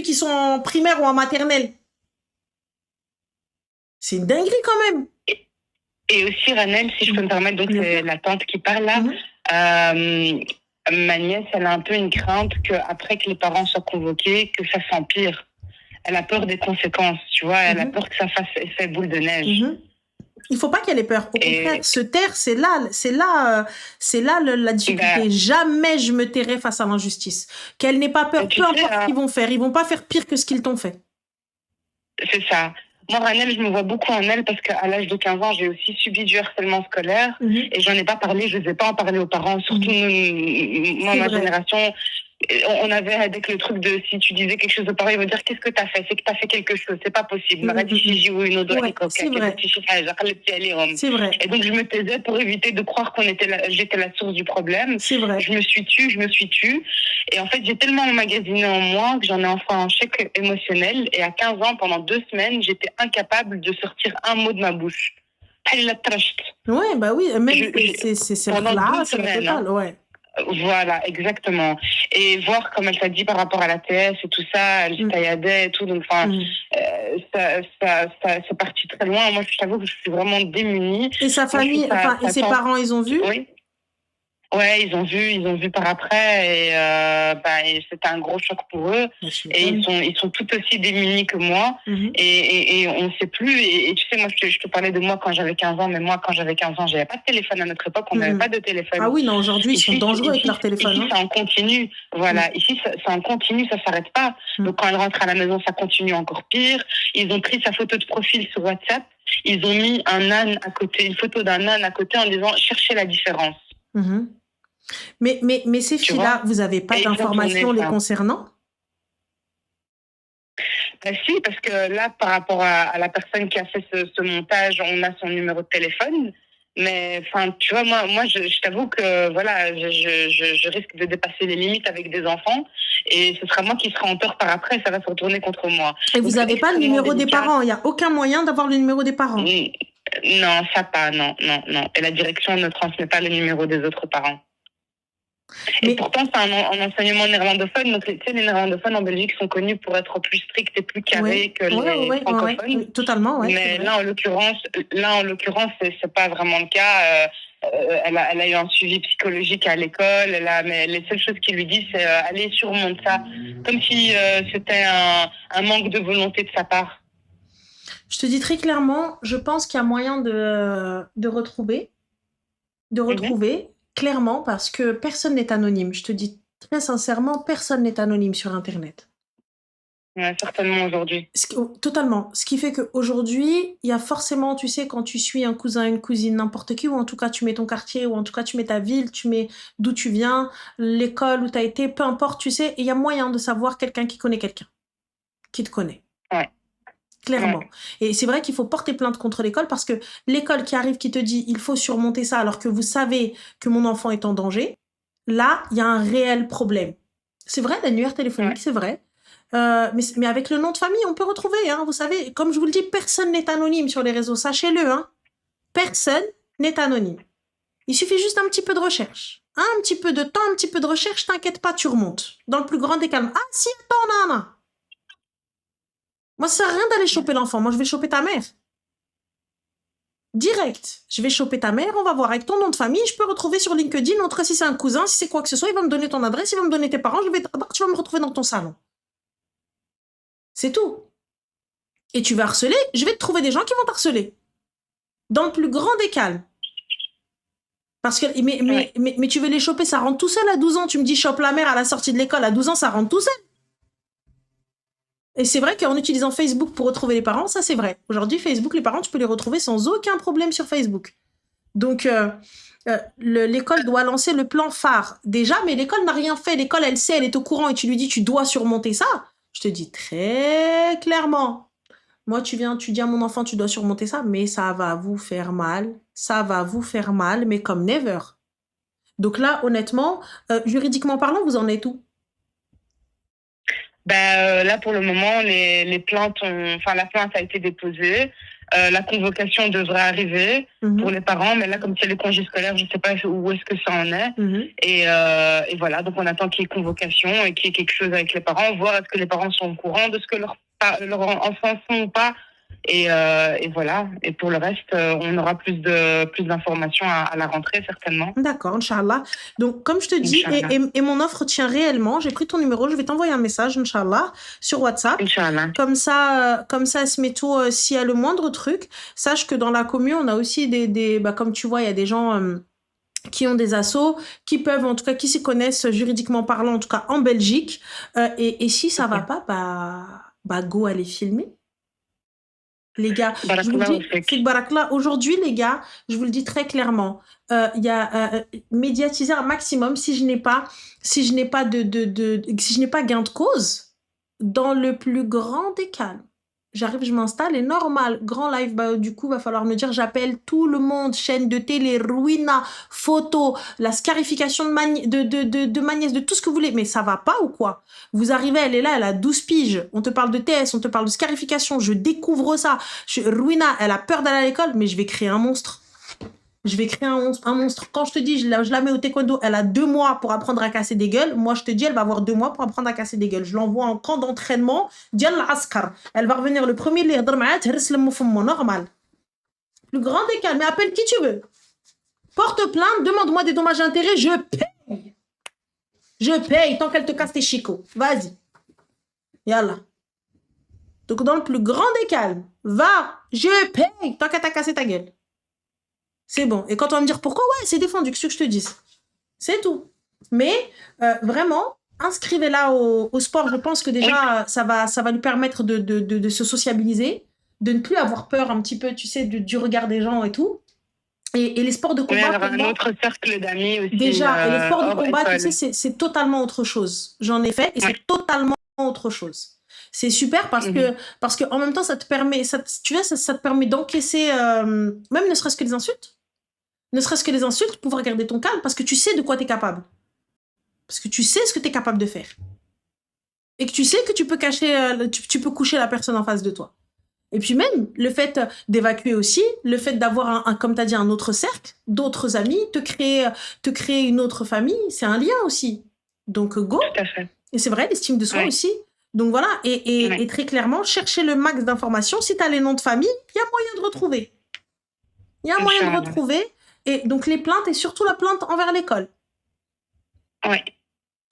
Speaker 2: qu'ils sont en primaire ou en maternelle, c'est une dinguerie quand même.
Speaker 1: Et aussi, Ranel, si je peux me permettre, donc c'est la tante qui parle là. Ma nièce, elle a un peu une crainte qu'après que les parents soient convoqués, que ça s'empire. Elle a peur des conséquences, tu vois. Elle a peur que ça fasse effet boule de neige. Il
Speaker 2: faut pas qu'elle ait peur. Au contraire, se taire, c'est là la difficulté. Jamais je me tairai face à l'injustice. Qu'elle n'ait pas peur, peu importe ce qu'ils vont faire. Ils vont pas faire pire que ce qu'ils t'ont fait.
Speaker 1: C'est ça. Moi, Ranel, je me vois beaucoup en elle parce qu'à l'âge de 15 ans, j'ai aussi subi du harcèlement scolaire et j'en ai pas parlé, je n'osais pas en parler aux parents, surtout moi, ma génération. on avait avec le truc de si tu disais quelque chose de pareil, ils vont dire qu'est-ce que t'as fait? C'est que t'as fait quelque chose, c'est pas possible.
Speaker 2: Ouais, c'est vrai. C'est vrai.
Speaker 1: Et donc je me taisais pour éviter de croire j'étais la source du problème.
Speaker 2: C'est vrai.
Speaker 1: Je me suis tue. Et en fait, j'ai tellement emmagasiné en moi que j'en ai enfin un chèque émotionnel. Et à 15 ans, pendant 2 semaines, j'étais incapable de sortir un mot de ma bouche.
Speaker 2: Ouais, bah oui, même c'est
Speaker 1: pendant
Speaker 2: là,
Speaker 1: 2
Speaker 2: c'est la
Speaker 1: semaines.
Speaker 2: totale, ouais.
Speaker 1: Voilà, exactement. Et voir comme elle t'a dit par rapport à la TS et tout ça, elle se tailladait et tout, donc enfin, c'est parti très loin. Moi, je t'avoue que je suis vraiment démunie.
Speaker 2: Et sa famille, et ses parents, ils ont vu?
Speaker 1: Oui. Ouais, ils ont vu par après et c'était un gros choc pour eux. Et ils sont tout aussi démunis que moi. Et on ne sait plus. Et tu sais, moi, je te parlais de moi quand j'avais 15 ans, mais moi, quand j'avais 15 ans, j'avais pas de téléphone à notre époque, on n'avait pas de téléphone.
Speaker 2: Ah oui, non, aujourd'hui, ils sont dangereux avec leur téléphone.
Speaker 1: Ici, ça en continue. Voilà, ici, ça en continue, ça s'arrête pas. Donc, quand elle rentre à la maison, ça continue encore pire. Ils ont pris sa photo de profil sur WhatsApp. Ils ont mis un âne à côté, une photo d'un âne à côté en disant « Cherchez la différence ».
Speaker 2: Mais ces filles-là, vous n'avez pas d'informations les concernant?
Speaker 1: Si, parce que là, par rapport à la personne qui a fait ce montage, on a son numéro de téléphone. Mais enfin, tu vois, moi, je t'avoue que voilà, je risque de dépasser les limites avec des enfants, et ce sera moi qui serai en tort par après. Ça va se retourner contre moi.
Speaker 2: Et vous n'avez pas le numéro des parents? Il n'y a aucun moyen d'avoir le numéro des parents?
Speaker 1: Non, ça pas, non. Et la direction ne transmet pas le numéro des autres parents. Et pourtant, c'est un enseignement néerlandophone. Donc, tu sais, les néerlandophones en Belgique sont connus pour être plus stricts et plus carrés que les francophones.
Speaker 2: Ouais, totalement, ouais.
Speaker 1: Mais là, en l'occurrence, c'est pas vraiment le cas. Elle a eu un suivi psychologique à l'école. Mais les seules choses qu'il lui dit, c'est allez, surmonte ça. Comme si c'était un manque de volonté de sa part.
Speaker 2: Je te dis très clairement, je pense qu'il y a moyen de retrouver. Clairement, parce que personne n'est anonyme. Je te dis très sincèrement, personne n'est anonyme sur Internet.
Speaker 1: Ouais, certainement aujourd'hui.
Speaker 2: Totalement. Ce qui fait qu'aujourd'hui, il y a forcément, tu sais, quand tu suis un cousin, une cousine, n'importe qui, ou en tout cas tu mets ton quartier, ou en tout cas tu mets ta ville, tu mets d'où tu viens, l'école où tu as été, peu importe, tu sais, il y a moyen de savoir quelqu'un qui connaît quelqu'un, qui te connaît.
Speaker 1: Ouais.
Speaker 2: Clairement. Ouais. Et c'est vrai qu'il faut porter plainte contre l'école, parce que l'école qui arrive, qui te dit il faut surmonter ça alors que vous savez que mon enfant est en danger, là, il y a un réel problème. C'est vrai, l'annuaire téléphonique, c'est vrai. Mais avec le nom de famille, on peut retrouver. Hein, vous savez, comme je vous le dis, personne n'est anonyme sur les réseaux. Sachez-le. Hein. Personne n'est anonyme. Il suffit juste un petit peu de recherche. Un petit peu de temps, un petit peu de recherche, t'inquiète pas, tu remontes. Dans le plus grand des calmes. Ah si, attends, nana. Moi, ça sert à rien d'aller choper l'enfant. Moi, je vais choper ta mère. Direct. Je vais choper ta mère, on va voir avec ton nom de famille. Je peux retrouver sur LinkedIn, entre si c'est un cousin, si c'est quoi que ce soit, il va me donner ton adresse, il va me donner tes parents, tu vas me retrouver dans ton salon. C'est tout. Et tu vas harceler, je vais te trouver des gens qui vont t'harceler. Dans le plus grand des calmes. Parce que, mais tu veux les choper, ça rentre tout seul à 12 ans. Tu me dis, chope la mère à la sortie de l'école, à 12 ans, ça rentre tout seul. Et c'est vrai qu'en utilisant Facebook pour retrouver les parents, ça c'est vrai. Aujourd'hui, Facebook, les parents, tu peux les retrouver sans aucun problème sur Facebook. Donc, l'école doit lancer le plan phare. Déjà, mais l'école n'a rien fait. L'école, elle sait, elle est au courant et tu lui dis, tu dois surmonter ça. Je te dis très clairement. Moi, tu dis à mon enfant, tu dois surmonter ça, mais ça va vous faire mal. Ça va vous faire mal, mais comme never. Donc là, honnêtement, juridiquement parlant, vous en êtes où?
Speaker 1: Là, pour le moment, les plaintes la plainte a été déposée. La convocation devrait arriver pour les parents, mais là, comme c'est le congé scolaire, je ne sais pas où est-ce que ça en est. Et voilà, donc on attend qu'il y ait convocation et qu'il y ait quelque chose avec les parents, voir est-ce que les parents sont au courant de ce que leurs enfants font ou pas. Et voilà. Et pour le reste, on aura plus d'informations à la rentrée, certainement.
Speaker 2: D'accord, Inch'Allah. Donc, comme je te dis, et mon offre tient réellement. J'ai pris ton numéro, je vais t'envoyer un message, Inch'Allah, sur WhatsApp.
Speaker 1: Inch'Allah.
Speaker 2: Comme ça, Smeto, s'il y a le moindre truc, sache que dans la commune, on a aussi comme tu vois, il y a des gens qui ont des assos, qui peuvent, en tout cas, qui s'y connaissent juridiquement parlant, en tout cas en Belgique. Et si ça va pas, go aller filmer. Les gars, je vous le dis, Fik Barakla, aujourd'hui, les gars, je vous le dis très clairement, il y a médiatiser un maximum si je n'ai pas, si je n'ai pas si je n'ai pas gain de cause, dans le plus grand des calmes. J'arrive, je m'installe et normal, grand live, bah, du coup, va falloir me dire, j'appelle tout le monde, chaîne de télé, ruina, photo, la scarification de ma nièce, de tout ce que vous voulez. Mais ça va pas ou quoi? Vous arrivez, elle est là, elle a 12 piges. On te parle de TS, on te parle de scarification, je découvre ça. Ruina, elle a peur d'aller à l'école, mais je vais créer un monstre. Je vais créer un monstre. Quand je te dis, je la mets au taekwondo, elle a 2 mois pour apprendre à casser des gueules. Moi, je te dis, elle va avoir 2 mois pour apprendre à casser des gueules. Je l'envoie en camp d'entraînement. Elle va revenir le premier, normal. Le grand décal, mais appelle qui tu veux. Porte plainte, demande-moi des dommages et intérêts, je paye. Je paye tant qu'elle te casse tes chicots. Vas-y. Yallah. Donc, dans le plus grand des calmes, va, je paye tant qu'elle t'a cassé ta gueule. C'est bon. Et quand on va me dire pourquoi, ouais, c'est défendu, que ce que je te dise. C'est tout. Mais vraiment, inscrivez-la au sport. Je pense que déjà, ça va lui permettre de se sociabiliser, de ne plus avoir peur un petit peu, tu sais, du regard des gens et tout. Et les sports de combat...
Speaker 1: Oui, un autre cercle d'amis aussi.
Speaker 2: Déjà, et les sports de combat, tu sais, c'est totalement autre chose. J'en ai fait et c'est totalement autre chose. C'est super parce que en même temps, ça te permet, tu vois, ça te permet d'encaisser, même ne serait-ce que les insultes. Ne serait-ce que les insultes, pouvoir garder ton calme parce que tu sais de quoi tu es capable. Parce que tu sais ce que tu es capable de faire. Et que tu sais que tu peux cacher, tu peux coucher la personne en face de toi. Et puis même, le fait d'évacuer aussi, le fait d'avoir, comme tu as dit, un autre cercle, d'autres amis, te créer une autre famille, c'est un lien aussi. Donc, go.
Speaker 1: Tout à fait.
Speaker 2: Et c'est vrai, l'estime de soi aussi. Donc voilà, et très clairement, chercher le max d'informations. Si tu as les noms de famille, il y a moyen de retrouver. Il y a moyen de retrouver. Et donc, les plaintes, et surtout la plainte envers l'école.
Speaker 1: Oui.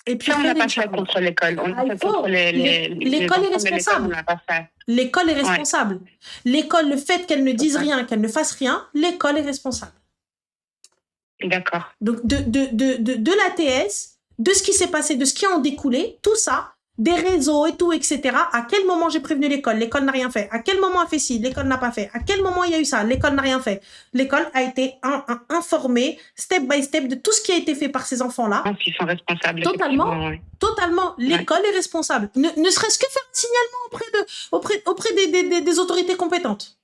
Speaker 1: Et puis, on n'a pas fait contre l'école. On a fait contre
Speaker 2: l'école est responsable. L'école est responsable. L'école, le fait qu'elle ne dise rien, qu'elle ne fasse rien, l'école est responsable.
Speaker 1: D'accord.
Speaker 2: Donc, de l'ATS, de ce qui s'est passé, de ce qui en découlé, tout ça, des réseaux et tout, etc. À quel moment j'ai prévenu l'école? L'école n'a rien fait. À quel moment a fait ci? L'école n'a pas fait. À quel moment il y a eu ça? L'école n'a rien fait. L'école a été informée, step by step, de tout ce qui a été fait par ces enfants-là.
Speaker 1: Ils sont responsables.
Speaker 2: Totalement. Totalement. L'école est responsable. Ne serait-ce que faire un signalement auprès des autorités compétentes.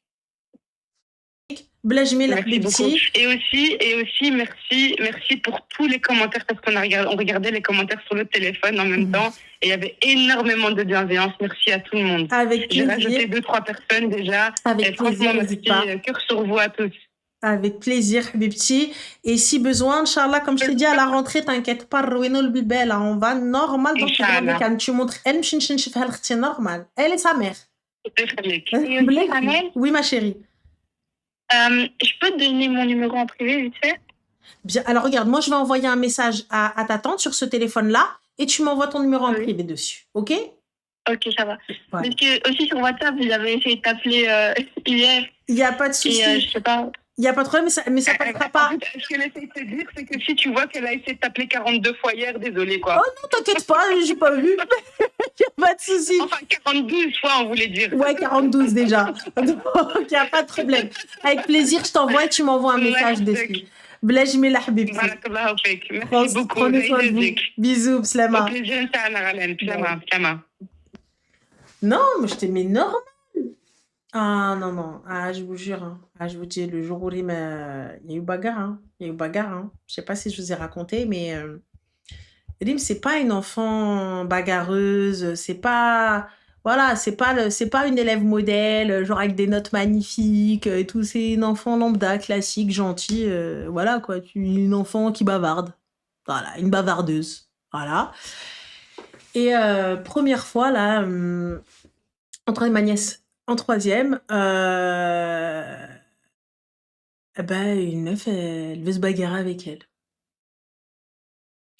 Speaker 1: Merci beaucoup. Et aussi, merci pour tous les commentaires, parce on regardait les commentaires sur le téléphone en même temps, et il y avait énormément de bienveillance. Merci à tout le monde.
Speaker 2: Avec plaisir.
Speaker 1: J'ai rajouté 2-3 personnes déjà.
Speaker 2: Avec plaisir,
Speaker 1: merci, cœur sur vous à tous.
Speaker 2: Avec plaisir, Bibti. Et si besoin, Inch'Allah, comme je t'ai dit à la rentrée, t'inquiète pas, on va normal dans le calme. Tu montres, elle normal. Elle et sa mère. Oui, ma chérie.
Speaker 1: Je peux te donner mon numéro en privé, vite fait?
Speaker 2: Bien, alors regarde, moi je vais envoyer un message à ta tante sur ce téléphone-là et tu m'envoies ton numéro en privé dessus, ok?
Speaker 1: Ok, ça va. Ouais. Parce que aussi sur WhatsApp, j'avais essayé de t'appeler hier.
Speaker 2: Il n'y a pas de souci.
Speaker 1: Et je sais pas.
Speaker 2: Il n'y a pas de problème, mais ça passera pas.
Speaker 1: Ce qu'elle essaie de te dire, c'est que si tu vois qu'elle a essayé de t'appeler 42 fois hier, désolé quoi.
Speaker 2: Oh non, t'inquiète pas, j'ai pas vu. Il n'y a pas de souci.
Speaker 1: Enfin, 42 fois, on voulait dire.
Speaker 2: Ouais, 42 déjà. Donc, il n'y a pas de problème. Avec plaisir, je t'envoie et tu m'envoies un message dessus. Blaj Mila Habibti.
Speaker 1: Merci beaucoup.
Speaker 2: Prenez soin de vous. Bisous, Slama.
Speaker 1: Au plaisir, Slama.
Speaker 2: Non, mais je t'aimais normal. Ah non. Ah, je vous jure. Hein. Ah, je vous dis, le jour où il y a eu bagarre. Hein. Il y a eu bagarre. Hein. Je sais pas si je vous ai raconté, mais Rim, c'est pas une enfant bagarreuse. C'est pas... Voilà, c'est pas une élève modèle, genre avec des notes magnifiques et tout. C'est une enfant lambda, classique, gentille. Voilà, quoi. Une enfant qui bavarde. Voilà, une bavardeuse. Voilà. Et première fois, là, entre ma nièce en troisième, une meuf, elle veut se bagarrer avec elle.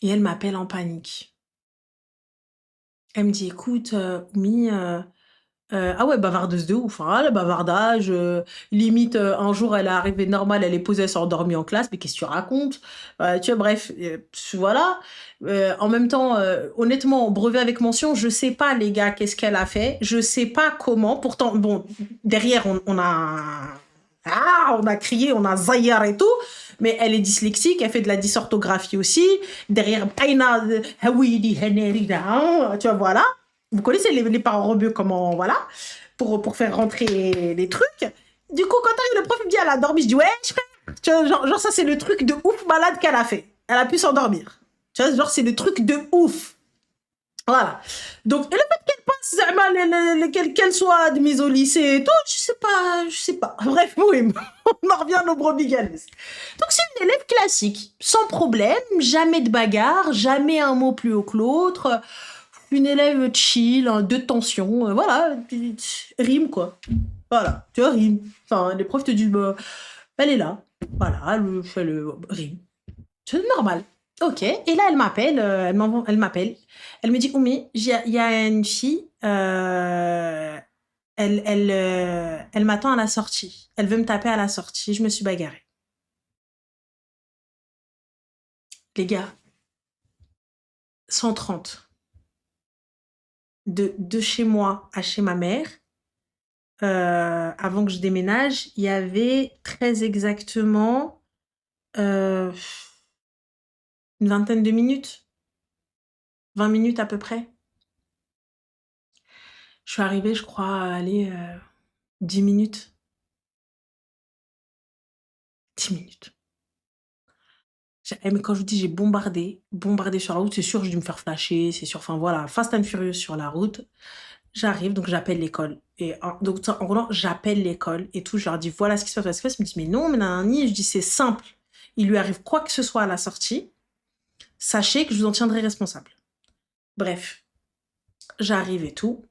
Speaker 2: Et elle m'appelle en panique. Elle me dit, écoute, Oumi, Ah ouais, bavardeuse de ouf, hein, le bavardage. Limite, un jour, elle est arrivée normale, elle est posée, elle s'est endormie en classe. Mais qu'est-ce que tu racontes? Tu vois, bref, voilà. En même temps, honnêtement, brevet avec mention, je sais pas, les gars, qu'est-ce qu'elle a fait. Je sais pas comment. Pourtant, bon, derrière, on a. Ah, on a crié, on a zaïar et tout. Mais elle est dyslexique, elle fait de la dysorthographie aussi. Derrière, Aïna, Hawidi, Heneri, tu vois, voilà. Vous connaissez les parents rebeux, comment, voilà, pour faire rentrer les trucs. Du coup, quand arrive le prof, il me dit, elle a dormi. Je dis, ouais, frère. Tu vois, genre, ça, c'est le truc de ouf malade qu'elle a fait. Elle a pu s'endormir. Tu vois, genre, c'est le truc de ouf. Voilà. Donc, et le fait qu'elle passe, qu'elle soit admise au lycée et tout, je sais pas. Bref, oui, on en revient à nos brebis galeuses. Donc, c'est une élève classique, sans problème, jamais de bagarre, jamais un mot plus haut que l'autre, une élève chill, hein, de tension, voilà, rime quoi. Voilà, tu vois, rime. Enfin, les profs te disent, bah, elle est là, voilà, elle fait le rime. C'est normal. Ok. Et là, elle m'appelle, elle m'appelle. Elle me dit, Oumi, il y a une fille, elle m'attend à la sortie. Elle veut me taper à la sortie. Je me suis bagarrée. Les gars, 130. De chez moi à chez ma mère, avant que je déménage, il y avait très exactement euh, une vingtaine de minutes, 20 minutes à peu près. Je suis arrivée, je crois, à aller 10 minutes. 10 minutes. Mais quand je vous dis j'ai bombardé sur la route, c'est sûr, j'ai dû me faire flasher, c'est sûr, enfin voilà, fast and furious sur la route. J'arrive, donc j'appelle l'école. Et donc, en gros, j'appelle l'école et tout, je leur dis voilà ce qui se passe, voilà ce qui se passe. Ils me disent mais non, mais nanani, je dis c'est simple. Il lui arrive quoi que ce soit à la sortie, sachez que je vous en tiendrai responsable. Bref, j'arrive et tout.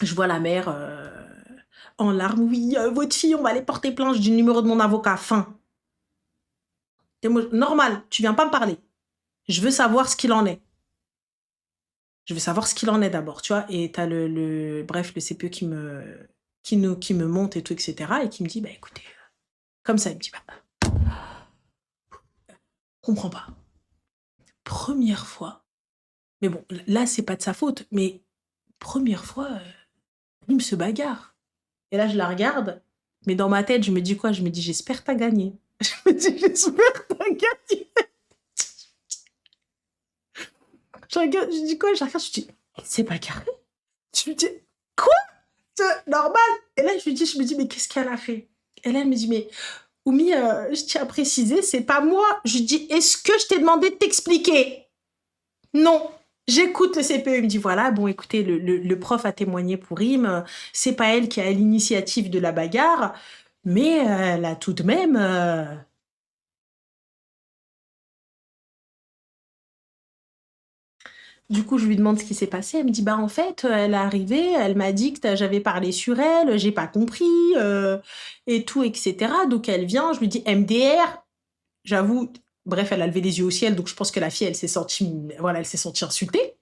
Speaker 2: Je vois la mère en larmes. Oui, votre fille, on va aller porter plainte. Je dis le numéro de mon avocat, fin. Normal, tu viens pas me parler. Je veux savoir ce qu'il en est. Je veux savoir ce qu'il en est d'abord, tu vois. Et t'as bref, le CPE qui me monte et tout, etc. Et qui me dit, bah écoutez, comme ça, il me dit, bah, comprends pas. Première fois, mais bon, là, c'est pas de sa faute, mais première fois, il se bagarre. Et là, je la regarde, mais dans ma tête, je me dis quoi? Je me dis, j'espère que t'as gagné. Je me dis, j'espère que t'as gagné. Je regarde, je dis quoi? Je regarde, je dis, elle s'est bagarrée. Je me dis, quoi? C'est normal. Et là, je me dis, mais qu'est-ce qu'elle a fait? Et là, elle me dit, mais Oumi, je tiens à préciser, c'est pas moi. Je lui dis, est-ce que je t'ai demandé de t'expliquer? Non. J'écoute le CPE, il me dit, voilà, bon, écoutez, le prof a témoigné pour Rim, c'est pas elle qui a l'initiative de la bagarre, mais elle a tout de même... Du coup, je lui demande ce qui s'est passé. Elle me dit, bah en fait, elle est arrivée, elle m'a dit que j'avais parlé sur elle, j'ai pas compris, et tout, etc. Donc elle vient, je lui dis MDR. J'avoue, bref, elle a levé les yeux au ciel, donc je pense que la fille, elle s'est sentie, voilà, elle s'est sentie insultée.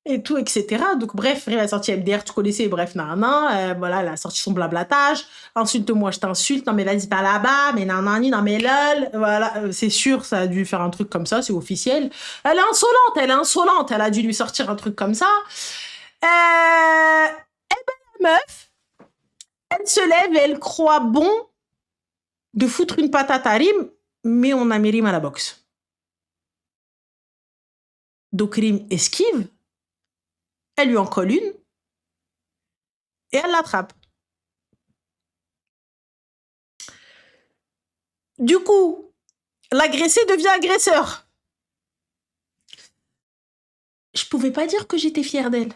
Speaker 2: Et tout, etc. Donc bref, elle a sorti MDR, tu connaissais, bref, voilà, elle a sorti son blablatage. Insulte-moi, je t'insulte, non mais vas-y pas là-bas, mais nanani, non mais lol. Voilà, c'est sûr, ça a dû faire un truc comme ça, c'est officiel. Elle est insolente, elle a dû lui sortir un truc comme ça. Et ben la meuf, elle se lève et elle croit bon de foutre une patate à Rim, mais on a mis Rim à la boxe. Donc Rim esquive, elle lui en colle une, et elle l'attrape. Du coup, l'agressé devient agresseur. Je pouvais pas dire que j'étais fière d'elle.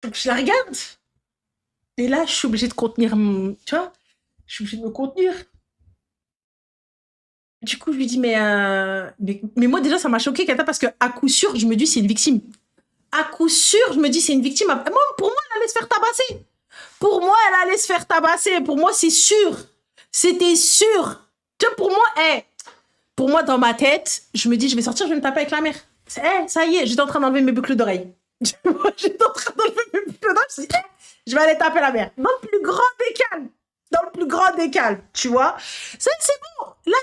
Speaker 2: Donc je la regarde. Et là, je suis obligée de contenir tu vois, je suis obligée de me contenir. Du coup, je lui dis, mais moi, déjà, ça m'a choqué, Kata, parce qu'à coup sûr, je me dis, c'est une victime. À coup sûr, je me dis, c'est une victime. Pour moi, elle allait se faire tabasser. Pour moi, elle allait se faire tabasser. Pour moi, c'est sûr. C'était sûr. Tu vois, pour moi, dans ma tête, je me dis, je vais sortir, je vais me taper avec la mère. Ça y est, j'étais en train d'enlever mes boucles d'oreilles. J'étais en train d'enlever mes boucles d'oreilles. Je me suis dit, je vais aller taper la mère. Dans le plus grand des calmes. Dans le plus grand des calmes, tu vois. C'est bon. Là,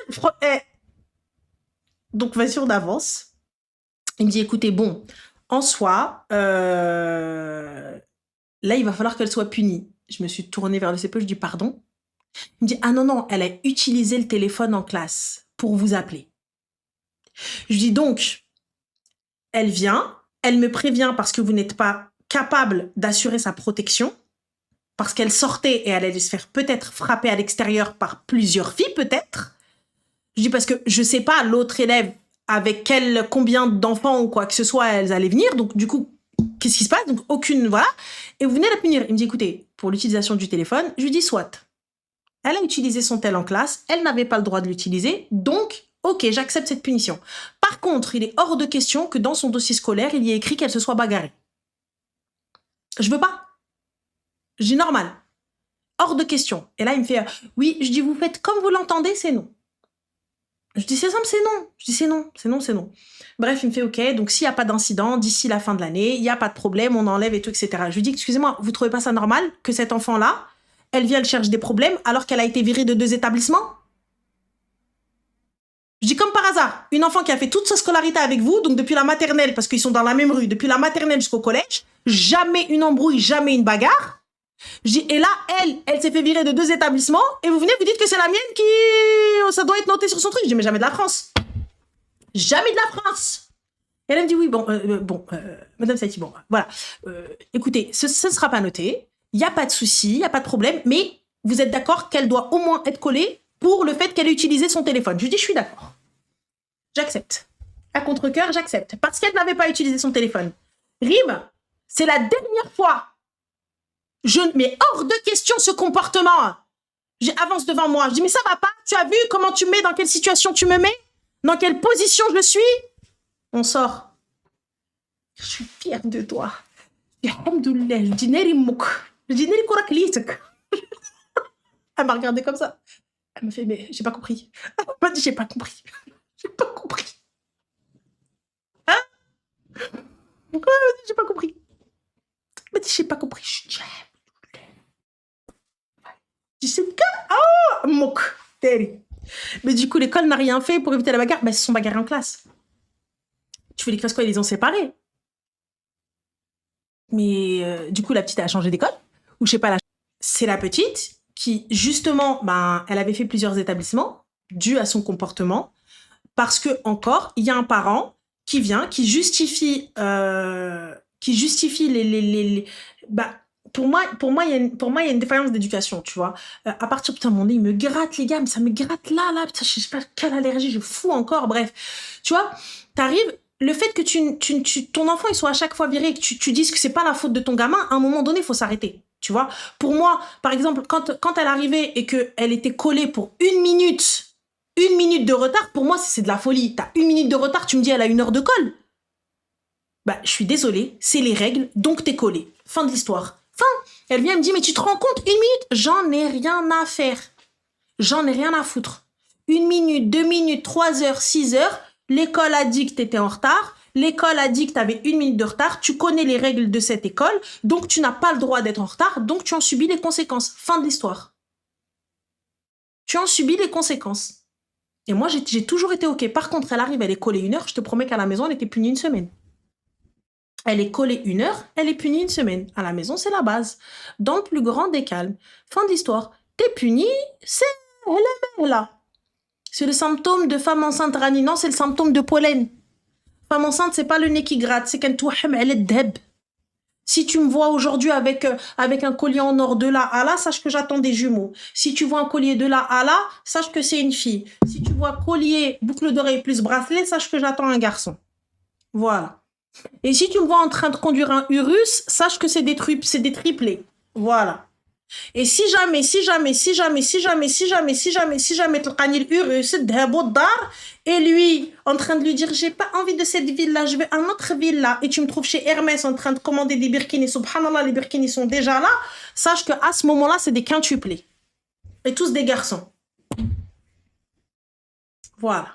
Speaker 2: donc, vas-y, on avance. Il me dit, écoutez, bon, en soi, là, il va falloir qu'elle soit punie. Je me suis tournée vers le CPE, je dis, pardon. Il me dit, ah non, elle a utilisé le téléphone en classe pour vous appeler. Je dis donc, elle vient, elle me prévient parce que vous n'êtes pas capable d'assurer sa protection, parce qu'elle sortait et elle allait se faire peut-être frapper à l'extérieur par plusieurs filles, peut-être. Je dis parce que je sais pas, l'autre élève, avec combien d'enfants ou quoi que ce soit, elles allaient venir. Donc, du coup, qu'est-ce qui se passe? Donc, aucune, voilà. Et vous venez la punir. Il me dit, écoutez, pour l'utilisation du téléphone, je lui dis, soit. Elle a utilisé son tel en classe, elle n'avait pas le droit de l'utiliser, donc, ok, j'accepte cette punition. Par contre, il est hors de question que dans son dossier scolaire, il y ait écrit qu'elle se soit bagarrée. Je veux pas. Je dis normal. Hors de question. Et là, il me fait, oui, je dis, vous faites comme vous l'entendez, c'est non. Je dis, c'est simple, c'est non. Je dis, c'est non. Bref, il me fait, ok, donc s'il n'y a pas d'incident, d'ici la fin de l'année, il n'y a pas de problème, on enlève et tout, etc. Je lui dis, excusez-moi, vous trouvez pas ça normal que cet enfant-là, elle vient, elle cherche des problèmes alors qu'elle a été virée de 2 établissements? Je dis comme par hasard, une enfant qui a fait toute sa scolarité avec vous, donc depuis la maternelle, parce qu'ils sont dans la même rue, depuis la maternelle jusqu'au collège, jamais une embrouille, jamais une bagarre. Je dis, et là, elle s'est fait virer de 2 établissements, et vous venez, vous dites que c'est la mienne qui... Ça doit être noté sur son truc. Je dis, mais jamais de la France. Jamais de la France. Et elle me dit, oui, Madame Saïti, bon, voilà. Écoutez, ce ne sera pas noté. Il n'y a pas de souci, il n'y a pas de problème, mais vous êtes d'accord qu'elle doit au moins être collée pour le fait qu'elle ait utilisé son téléphone. Je lui dis, je suis d'accord. J'accepte. À contre-cœur, j'accepte. Parce qu'elle n'avait pas utilisé son téléphone. Rime, c'est la dernière fois. Mais hors de question ce comportement. J'avance devant moi. Je dis, mais ça va pas? Tu as vu comment tu me mets? Dans quelle situation tu me mets? Dans quelle position je suis? On sort. Je suis fière de toi. Alhamdoulilah. Je dis, Neri mouk. Je dis, Neri kourak litek. Elle m'a regardé comme ça. Elle me fait, mais j'ai pas compris. Elle m'a dit, j'ai pas compris. J'ai pas compris. Hein? Elle m'a dit, j'ai pas compris. Elle m'a dit, j'ai pas compris. Je dis, c'est le cas? Oh, mouk. Terry. Mais du coup, l'école n'a rien fait pour éviter la bagarre. Ils se sont bagarrés en classe. Tu fais les classes quoi? Ils les ont séparés. Mais du coup, la petite, elle a changé d'école. Ou je sais pas, c'est la petite qui, justement, elle avait fait plusieurs établissements dû à son comportement. Parce que, encore, il y a un parent qui vient, qui justifie les pour moi, il y a une défaillance d'éducation, tu vois. À partir, putain, mon nez, il me gratte, les gars, mais ça me gratte là, putain, je sais pas quelle allergie, je fous encore, bref. Tu vois, t'arrives, le fait que ton enfant, il soit à chaque fois viré, que tu dises que c'est pas la faute de ton gamin, à un moment donné, il faut s'arrêter, tu vois. Pour moi, par exemple, quand elle arrivait et qu'elle était collée pour 1 minute de retard, pour moi, c'est de la folie. T'as 1 minute de retard, tu me dis, elle a 1 heure de colle. Je suis désolée, c'est les règles, donc t'es collée. Fin de l'histoire. Fin. Elle vient me dire, mais tu te rends compte, 1 minute? J'en ai rien à faire. J'en ai rien à foutre. 1 minute, 2 minutes, 3 heures, 6 heures, l'école a dit que t'étais en retard, l'école a dit que t'avais 1 minute de retard, tu connais les règles de cette école, donc tu n'as pas le droit d'être en retard, donc tu en subis les conséquences. Fin de l'histoire. Tu en subis les conséquences. Et moi, j'ai toujours été OK. Par contre, elle arrive, elle est collée 1 heure, je te promets qu'à la maison, elle était punie 1 semaine. Elle est collée 1 heure, elle est punie 1 semaine. À la maison, c'est la base. Dans le plus grand des calmes. Fin de l'histoire. T'es punie, c'est là. C'est le symptôme de femme enceinte rani. Non, c'est le symptôme de pollen. Femme enceinte, c'est pas le nez qui gratte, c'est qu'un touhem, elle est deb. Si tu me vois aujourd'hui avec un collier en or de là à là, sache que j'attends des jumeaux. Si tu vois un collier de là à là, sache que c'est une fille. Si tu vois collier, boucle d'oreille plus bracelet, sache que j'attends un garçon. Voilà. Et si tu me vois en train de conduire un Urus, sache que c'est des triplés. Voilà. Et si jamais تلقاني الUrus تذهبوا الدار et lui en train de lui dire j'ai pas envie de cette ville là, je veux un autre ville là, et tu me trouves chez Hermès en train de commander des birkinis, subhanallah, les birkinis sont déjà là, sache que à ce moment là c'est des quintuplés et tous des garçons. Voilà.